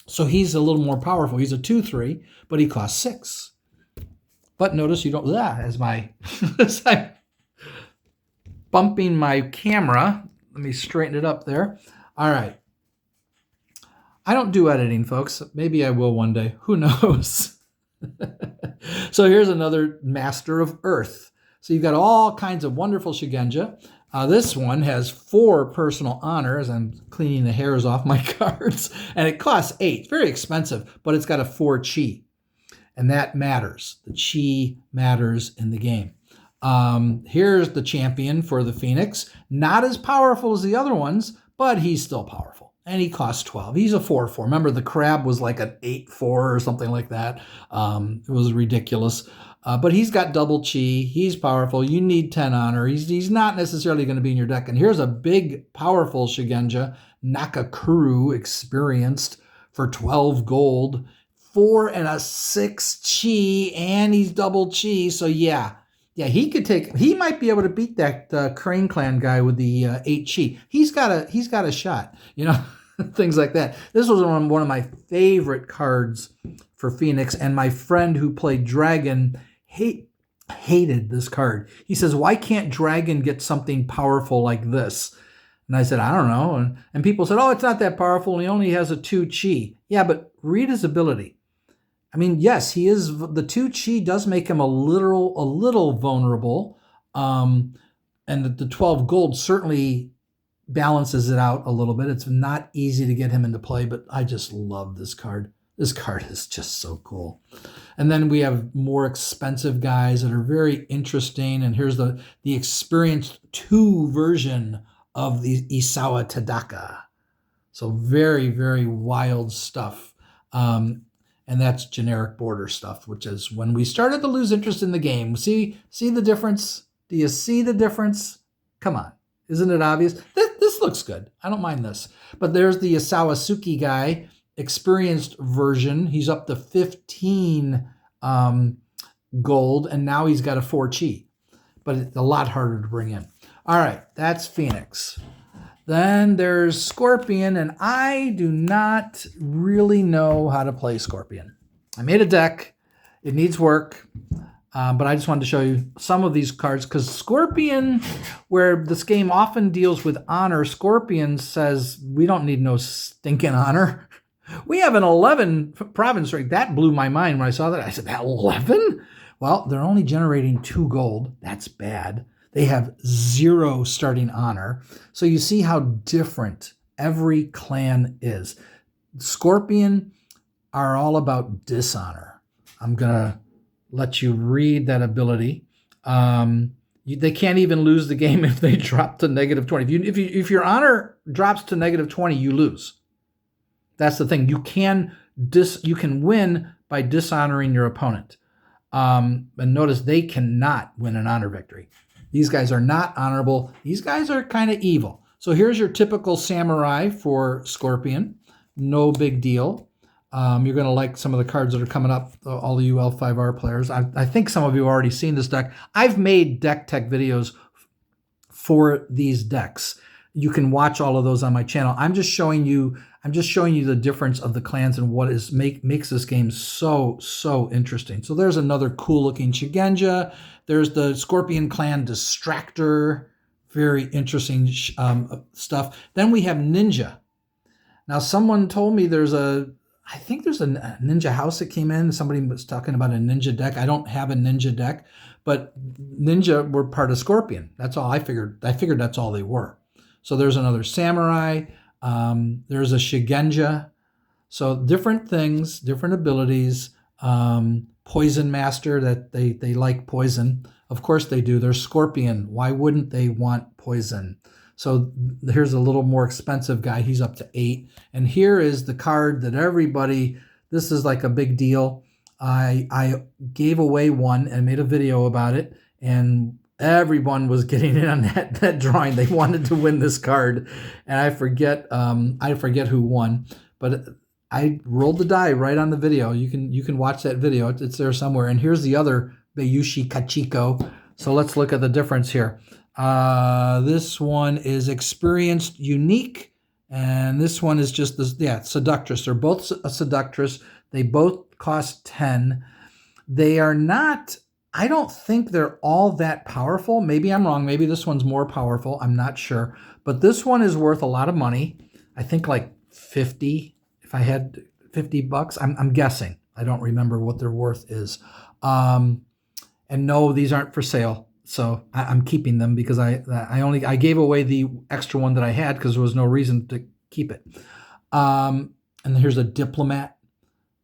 So he's a little more powerful. He's a 2-3, but he costs 6. But notice you don't, as I'm bumping my camera. Let me straighten it up there. All right. I don't do editing, folks. Maybe I will one day. Who knows? So here's another Master of Earth. So you've got all kinds of wonderful Shugenja. This one has 4 personal honors. I'm cleaning the hairs off my cards. And it costs 8. It's very expensive, but it's got a 4 chi. And that matters. The chi matters in the game. Here's the champion for the Phoenix. Not as powerful as the other ones, but he's still powerful. And he costs 12. He's a 4-4. Remember, the crab was like an 8-4 or something like that. It was ridiculous. But he's got double chi. He's powerful. You need 10 honor. He's not necessarily going to be in your deck. And here's a big, powerful Shugenja, Nakakuru, experienced, for 12 gold, 4 and a 6 chi, and he's double chi. So yeah, he might be able to beat that Crane Clan guy with the 8 chi. He's got a shot, things like that. This was one of my favorite cards for Phoenix, and my friend who played Dragon hated this card. He says, why can't Dragon get something powerful like this? And I said, I don't know. And people said, oh, it's not that powerful. He only has a 2 chi. Yeah, but read his ability. I mean, yes, he is. The 2 chi does make him a little vulnerable. And the 12 gold certainly balances it out a little bit. It's not easy to get him into play, but I just love this card. This card is just so cool. And then we have more expensive guys that are very interesting. And here's the experienced 2 version of the Isawa Tadaka. So very, very wild stuff. And that's generic border stuff, which is when we started to lose interest in the game. See the difference? Do you see the difference? Come on. Isn't it obvious? This looks good. I don't mind this. But there's the Isawasuki guy, experienced version. He's up to 15 gold, and now he's got a 4 chi. But it's a lot harder to bring in. All right, that's Phoenix. Then there's Scorpion, and I do not really know how to play Scorpion. I made a deck. It needs work. But I just wanted to show you some of these cards because Scorpion, where this game often deals with honor, Scorpion says we don't need no stinking honor. We have an 11 province rank. That blew my mind when I saw that. I said, that 11? Well, they're only generating 2 gold. That's bad. They have 0 starting honor. So you see how different every clan is. Scorpion are all about dishonor. I'm going to let you read that ability. They can't even lose the game if they drop to -20. If your honor drops to -20, you lose. That's the thing. You can win by dishonoring your opponent. And notice they cannot win an honor victory. These guys are not honorable. These guys are kind of evil. So here's your typical samurai for Scorpion. No big deal. You're going to like some of the cards that are coming up, all of you L5R players. I think some of you have already seen this deck. I've made deck tech videos for these decks. You can watch all of those on my channel. I'm just showing you the difference of the clans and what makes this game so interesting. So there's another cool looking Shigenja. There's the Scorpion Clan Distractor. Very interesting stuff. Then we have Ninja. Now someone told me I think there's a Ninja house that came in. Somebody was talking about a Ninja deck. I don't have a Ninja deck, but Ninja were part of Scorpion. That's all I figured. I figured that's all they were. So there's another Samurai. There's a Shigenja. So different things, different abilities. Poison Master, that they like poison. Of course they do. They're Scorpion. Why wouldn't they want poison? So here's a little more expensive guy. He's up to 8. And here is the card that this is like a big deal. I gave away one and made a video about it, and everyone was getting in on that drawing. They wanted to win this card, and I forget who won, but I rolled the die right on the video. You can watch that video. It's there somewhere. And here's the other Bayushi Kachiko. So let's look at the difference here. This one is experienced unique, and this one is just this, seductress. They're both a seductress. They both cost 10. They are not, I don't think they're all that powerful. Maybe I'm wrong. Maybe this one's more powerful. I'm not sure. But this one is worth a lot of money. I think like 50, if I had $50. I'm guessing. I don't remember what their worth is. And no, these aren't for sale. So I'm keeping them because I gave away the extra one that I had because there was no reason to keep it. And here's a Diplomat,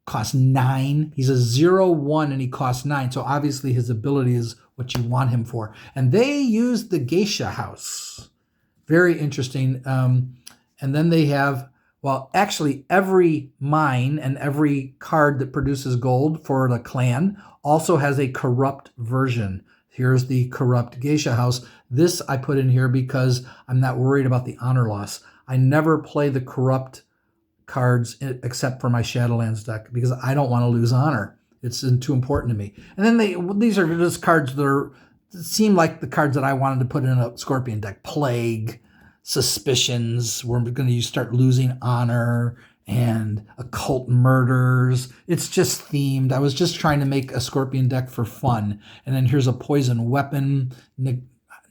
costs 9. He's a 0/1 and he costs 9. So obviously his ability is what you want him for. And they use the Geisha House. Very interesting. And then they have, well, actually every mine and every card that produces gold for the clan also has a corrupt version. Here's the corrupt Geisha House. This I put in here because I'm not worried about the honor loss. I never play the corrupt cards except for my Shadowlands deck because I don't want to lose honor. It's too important to me. And then these are just cards that seem like the cards that I wanted to put in a Scorpion deck. Plague, Suspicions, we're going to start losing honor, and Occult Murders. It's just themed. I was just trying to make a Scorpion deck for fun. And then here's a Poison Weapon,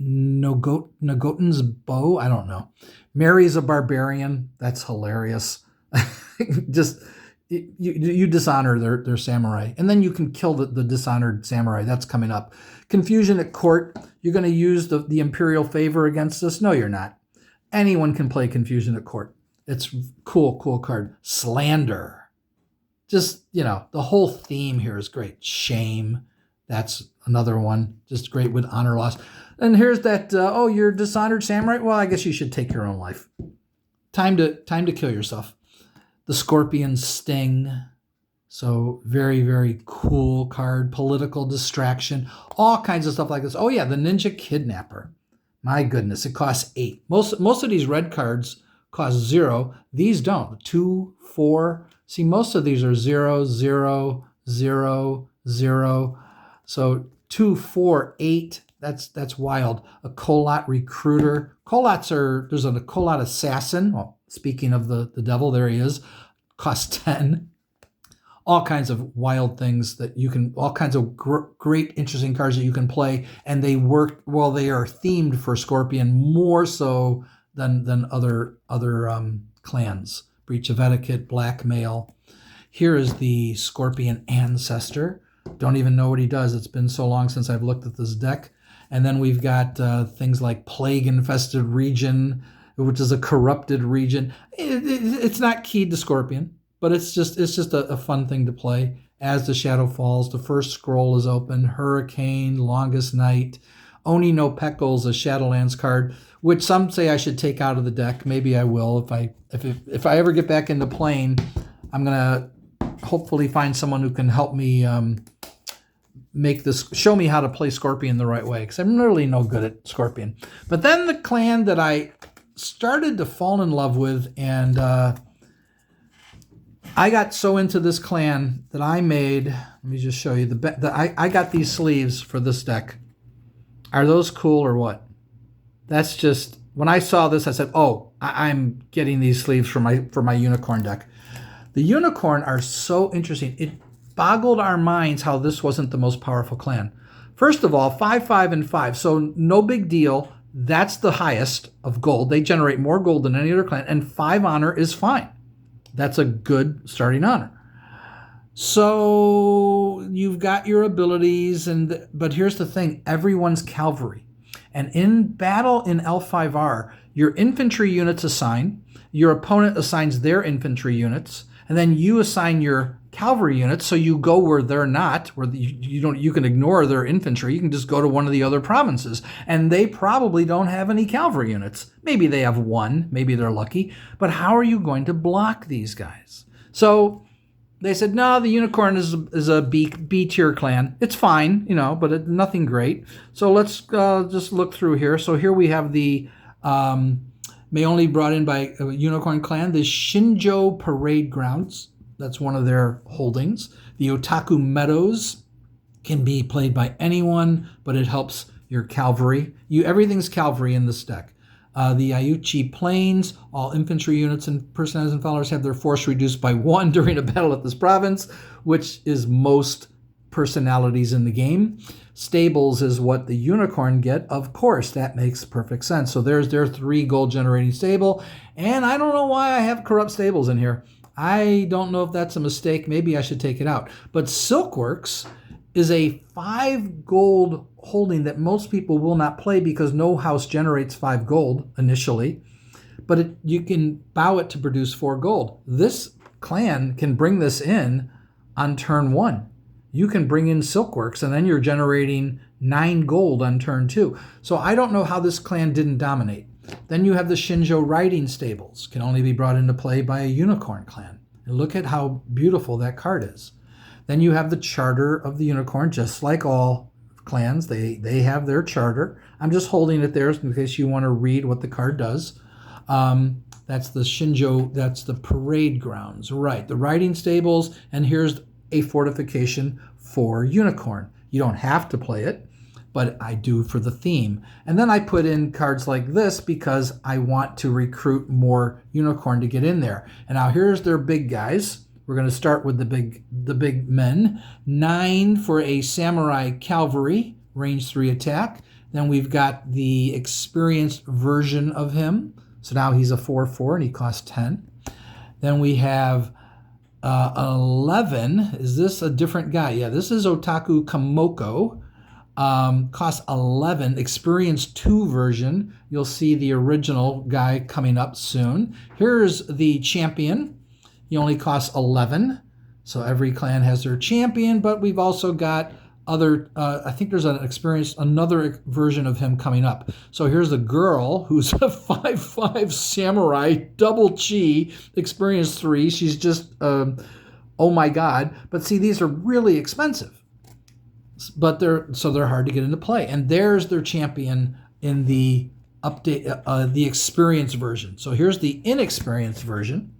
Nagotan's Bow, I don't know. Mary's a Barbarian. That's hilarious. Just you dishonor their samurai, and then you can kill the dishonored samurai. That's coming up. Confusion at Court. You're going to use the Imperial favor against us? No, you're not. Anyone can play Confusion at Court. It's cool card. Slander. Just, the whole theme here is great. Shame. That's another one. Just great with honor loss. And here's that, you're a dishonored samurai? Well, I guess you should take your own life. Time to kill yourself. The Scorpion Sting. So very, very cool card. Political Distraction. All kinds of stuff like this. Oh yeah, the Ninja Kidnapper. My goodness, it costs 8. Most of these red cards cost 0. These don't. 2, 4. See, most of these are 0, 0, 0, 0. So 2, 4, 8. That's wild. A Kolot Recruiter. There's a Kolot Assassin. Well, speaking of the devil, there he is. Costs 10. all kinds of wild things that you can, all kinds of great, interesting cards that you can play, and they work well. They are themed for Scorpion more so than other clans. Breach of Etiquette, Blackmail. Here is the Scorpion Ancestor. Don't even know what he does. It's been so long since I've looked at this deck. And then we've got things like Plague Infested Region, which is a corrupted region. It's not keyed to Scorpion, but it's just a fun thing to play. As the Shadow Falls, the first scroll is open. Hurricane, Longest Night. Oni no Peko is a Shadowlands card, which some say I should take out of the deck. Maybe I will if I ever get back into playing. I'm gonna hopefully find someone who can help me show me how to play Scorpion the right way, because I'm really no good at Scorpion. But then the clan that I started to fall in love with, and I got so into this clan that I made, let me just show you, I got these sleeves for this deck. Are those cool or what? That's just, when I saw this, I said, oh, I'm getting these sleeves for my Unicorn deck. The Unicorn are so interesting. It boggled our minds how this wasn't the most powerful clan. First of all, 5, 5, and 5. So no big deal. That's the highest of gold. They generate more gold than any other clan. And 5 honor is fine. That's a good starting honor. So you've got your abilities, but here's the thing. Everyone's cavalry. And in battle in L5R, your infantry units assign, your opponent assigns their infantry units, and then you assign your cavalry units, so you go where they're not, where you can ignore their infantry. You can just go to one of the other provinces, and they probably don't have any cavalry units. Maybe they have one, maybe they're lucky, but how are you going to block these guys? So they said, no, the Unicorn is a B tier clan. It's fine, but nothing great. So let's just look through here. So here we have the may only brought in by a Unicorn clan, the Shinjo Parade Grounds. That's one of their holdings. The Otaku Meadows can be played by anyone, but it helps your cavalry. Everything's cavalry in this deck. The Ayuchi Plains, all infantry units and personages and followers have their force reduced by 1 during a battle at this province, which is most personalities in the game. Stables is what the Unicorn get. Of course, that makes perfect sense. So there's their 3 gold generating stable. And I don't know why I have corrupt stables in here. I don't know if that's a mistake. Maybe I should take it out. But Silkworks is a 5 gold holding that most people will not play because no house generates 5 gold initially. But you can bow it to produce 4 gold. This clan can bring this in on turn 1. You can bring in Silkworks, and then you're generating 9 gold on turn 2. So I don't know how this clan didn't dominate. Then you have the Shinjo Riding Stables. Can only be brought into play by a Unicorn clan. And look at how beautiful that card is. Then you have the Charter of the Unicorn, just like all clans. They have their charter. I'm just holding it there in case you want to read what the card does. That's the Shinjo, that's the Parade Grounds. Right, the Riding Stables, and here's a fortification for Unicorn. You don't have to play it, but I do for the theme. And then I put in cards like this because I want to recruit more Unicorn to get in there. And now here's their big guys. We're going to start with the big men. 9 for a Samurai Cavalry, range 3 attack. Then we've got the experienced version of him. So now he's a 4/4 and he costs 10. Then we have 11. Is this a different guy? Yeah, this is Otaku Kamoko. Costs 11. Experience 2 version. You'll see the original guy coming up soon. Here's the champion. He only costs 11. So every clan has their champion, but we've also got other, I think there's another version of him coming up. So here's the girl who's a 5/5 samurai, double chi, experience 3. She's just, oh my God. But see, these are really expensive. But they're hard to get into play. And there's their champion in the update, the experienced version. So here's the inexperienced version,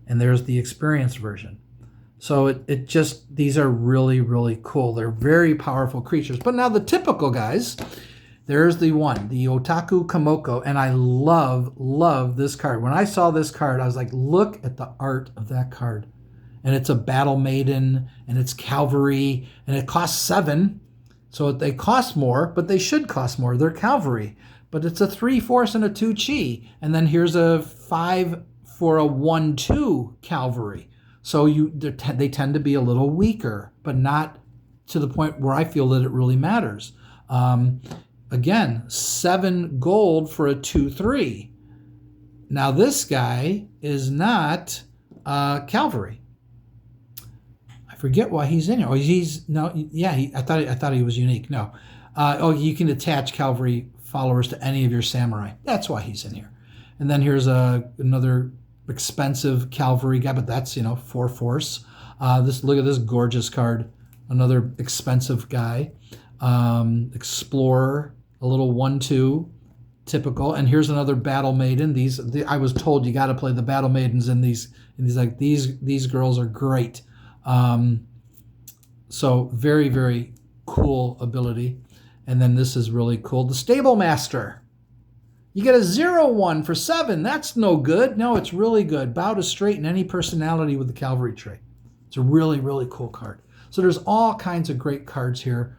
and there's the experienced version. So these are really, really cool. They're very powerful creatures. But now the typical guys, there's the one, the Otaku Kamoko, and I love this card. When I saw this card, I was like, look at the art of that card. and it's a battle maiden, and it's cavalry, and it costs 7. So they cost more, but they should cost more. They're cavalry. But it's a 3 force and a 2 chi. And then here's a 5 for a 1-2 cavalry. So they tend to be a little weaker, but not to the point where I feel that it really matters. Again, 7 gold for a 2-3. Now this guy is not cavalry. I forget why he's in here. Oh, I thought he was unique. No. You can attach cavalry followers to any of your samurai. That's why he's in here. And then here's another expensive cavalry guy, but that's 4 force. Look at this gorgeous card. Another expensive guy. Explorer, a little 1-2. Typical. And here's another battle maiden. I was told you got to play the battle maidens in these. Like these girls are great. So very, very cool ability. And then this is really cool. The Stable Master. You get a 0-1 for 7. That's no good. No, it's really good. Bow to straighten any personality with the cavalry trait. It's a really, really cool card. So there's all kinds of great cards here.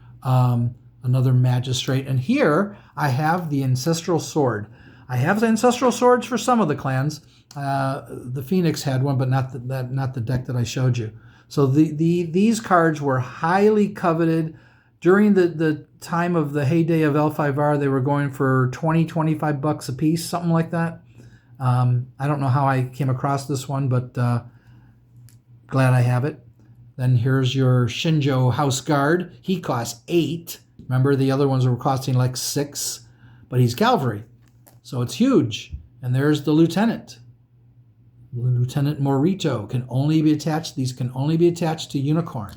Another magistrate. And here I have the Ancestral Sword. I have the Ancestral Swords for some of the clans. The Phoenix had one, but not the deck that I showed you. So these cards were highly coveted. During the time of the heyday of L5R, they were going for 20, 25 bucks a piece, something like that. I don't know how I came across this one, but glad I have it. Then here's your Shinjo House Guard. He costs 8. Remember, the other ones were costing like 6, but he's cavalry, so it's huge. And there's the Lieutenant. Lieutenant Morito can only be attached. These can only be attached to Unicorn.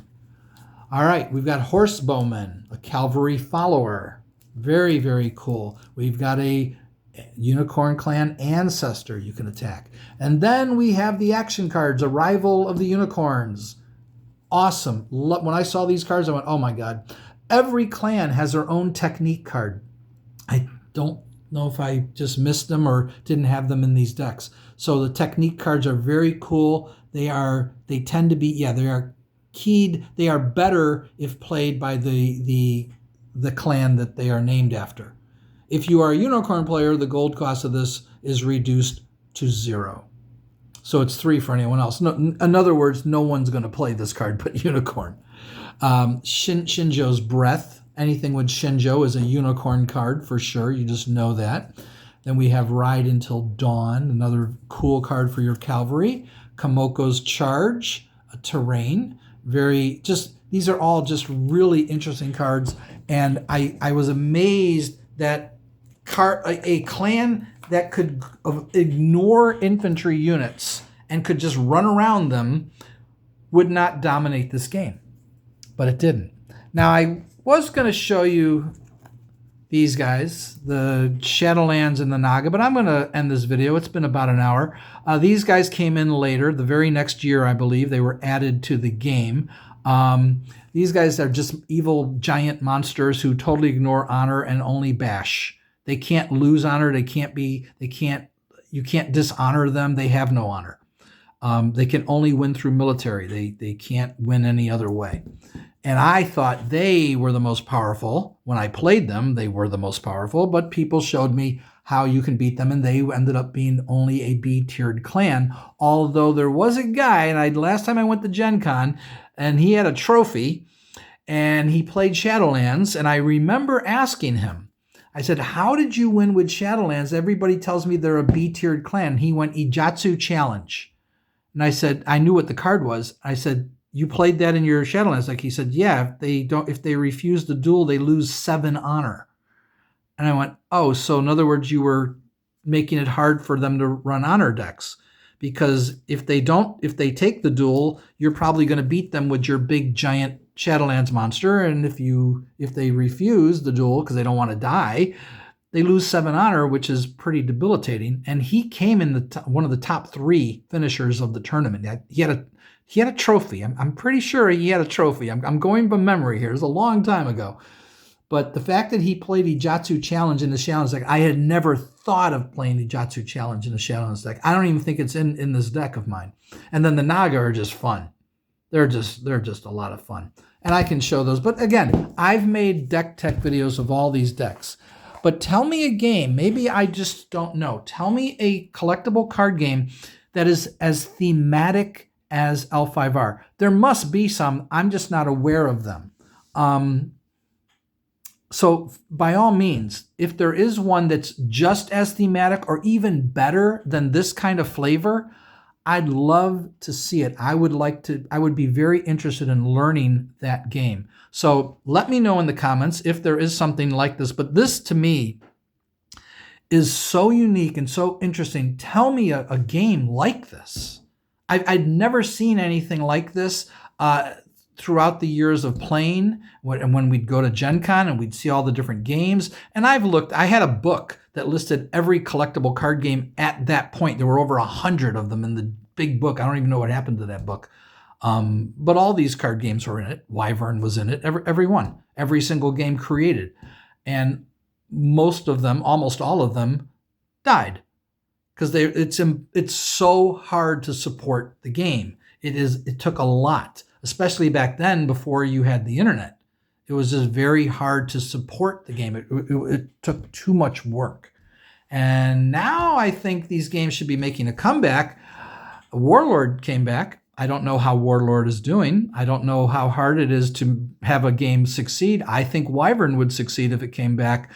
All right, we've got Horse Bowman, a cavalry follower. Very, very cool. We've got a Unicorn Clan Ancestor you can attack. And then we have the action cards, Arrival of the Unicorns. Awesome. When I saw these cards, I went, oh my God. Every clan has their own technique card. I don't know if I just missed them or didn't have them in these decks. So the technique cards are very cool. They tend to be, they are keyed. They are better if played by the clan that they are named after. If you are a Unicorn player, the gold cost of this is reduced to 0. So it's 3 for anyone else. No, in other words, no one's going to play this card but Unicorn. Shinjo's Breath. Anything with Shinjo is a Unicorn card for sure. You just know that. Then we have Ride Until Dawn, another cool card for your cavalry. Kamoko's Charge, a terrain. These are all just really interesting cards. And I was amazed that a clan that could ignore infantry units and could just run around them would not dominate this game. But it didn't. Now, I was going to show you these guys, the Shadowlands and the Naga, but I'm going to end this video. It's been about an hour. These guys came in later. The very next year, I believe, they were added to the game. These guys are just evil giant monsters who totally ignore honor and only bash. They can't lose honor. You can't dishonor them. They have no honor. They can only win through military. They can't win any other way. And I thought they were the most powerful. When I played them, they were the most powerful, but people showed me how you can beat them, and they ended up being only a B-tiered clan. Although there was a guy, and last time I went to Gen Con, and he had a trophy, and he played Shadowlands, and I remember asking him, I said, how did you win with Shadowlands? Everybody tells me they're a B-tiered clan. He went Ijatsu Challenge. And I said, I knew what the card was. I said, you played that in your Shadowlands? Like, he said, yeah, if they refuse the duel, they lose 7 honor. And I went, oh, so in other words, you were making it hard for them to run honor decks. Because if they take the duel, you're probably going to beat them with your big giant Shadowlands monster. And if they refuse the duel because they don't want to die, they lose 7 honor, which is pretty debilitating. And he came in one of the top 3 finishers of the tournament. He had a trophy. I'm pretty sure he had a trophy. I'm going by memory here. It was a long time ago. But the fact that he played Ijatsu Challenge in the Shadowlands deck, I had never thought of playing Ijatsu Challenge in the Shadowlands deck. I don't even think it's in this deck of mine. And then the Naga are just fun. They're just a lot of fun. And I can show those. But again, I've made deck tech videos of all these decks. But tell me a game, maybe I just don't know. Tell me a collectible card game that is as thematic as L5R. There must be some, I'm just not aware of them. So by all means, if there is one that's just as thematic or even better than this kind of flavor, I'd love to see it. I would be very interested in learning that game. So let me know in the comments if there is something like this. But this to me is so unique and so interesting. Tell me a game like this. I'd never seen anything like this throughout the years of playing, and when we'd go to Gen Con and we'd see all the different games. And I had a book that listed every collectible card game at that point. There were over 100 of them in the big book. I don't even know what happened to that book. But all these card games were in it. Wyvern was in it, every one, every single game created. And most of them, almost all of them, died because it's so hard to support the game. It took a lot, especially back then before you had the internet. It was just very hard to support the game. It took too much work. And now I think these games should be making a comeback. Warlord came back. I don't know how Warlord is doing. I don't know how hard it is to have a game succeed. I think Wyvern would succeed if it came back,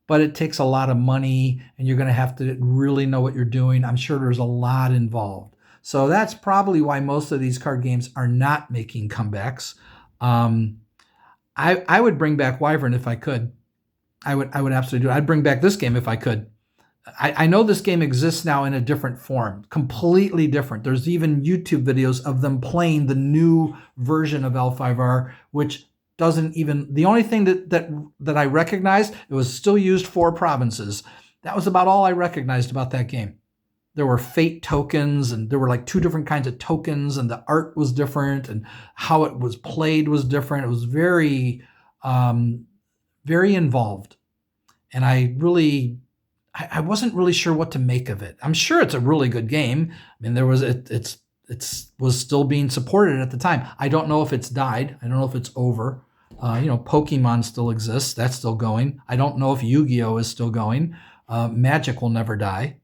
but it takes a lot of money and you're going to have to really know what you're doing. I'm sure there's a lot involved. So that's probably why most of these card games are not making comebacks. I would bring back Wyvern if I could. I would absolutely do it. I'd bring back this game if I could. I know this game exists now in a different form, completely different. There's even YouTube videos of them playing the new version of L5R, which doesn't even, the only thing that I recognized, it was still used 4 provinces. That was about all I recognized about that game. There were fate tokens, and there were like 2 different kinds of tokens, and the art was different, and how it was played was different. It was very, very involved. And I wasn't really sure what to make of it. I'm sure it's a really good game. I mean, it was still being supported at the time. I don't know if it's died. I don't know if it's over. Pokemon still exists. That's still going. I don't know if Yu-Gi-Oh is still going. Magic will never die.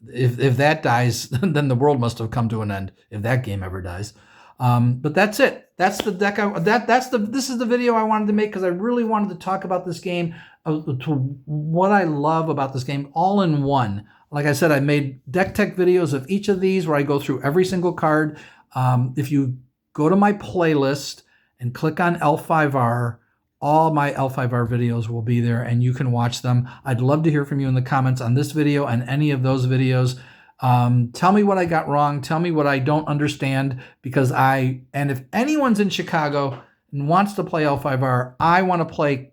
If that dies, then the world must have come to an end. If that game ever dies. But that's it. That's the deck. This is the video I wanted to make because I really wanted to talk about this game, to what I love about this game, all in one. Like I said, I made deck tech videos of each of these where I go through every single card. If you go to my playlist and click on L5R, all my L5R videos will be there and you can watch them. I'd love to hear from you in the comments on this video and any of those videos. Tell me what I got wrong. Tell me what I don't understand, because and if anyone's in Chicago and wants to play L5R, I want to play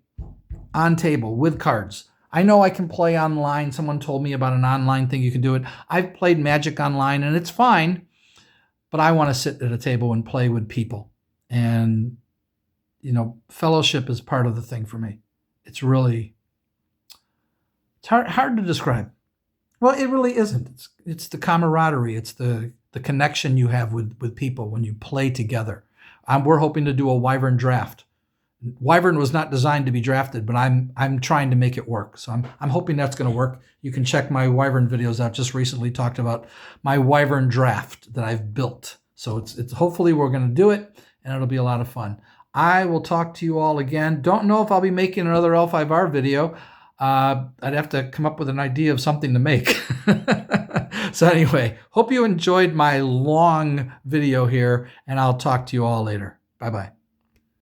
on table with cards. I know I can play online. Someone told me about an online thing you can do it. I've played Magic online and it's fine, but I want to sit at a table and play with people. And, fellowship is part of the thing for me. It's hard to describe. Well, it really isn't. It's the camaraderie. It's the connection you have with people when you play together. We're hoping to do a Wyvern draft. Wyvern was not designed to be drafted, but I'm trying to make it work. So I'm hoping that's going to work. You can check my Wyvern videos out. Just recently talked about my Wyvern draft that I've built. So it's hopefully we're going to do it, and it'll be a lot of fun. I will talk to you all again. Don't know if I'll be making another L5R video. I'd have to come up with an idea of something to make. So anyway, hope you enjoyed my long video here, and I'll talk to you all later. Bye-bye.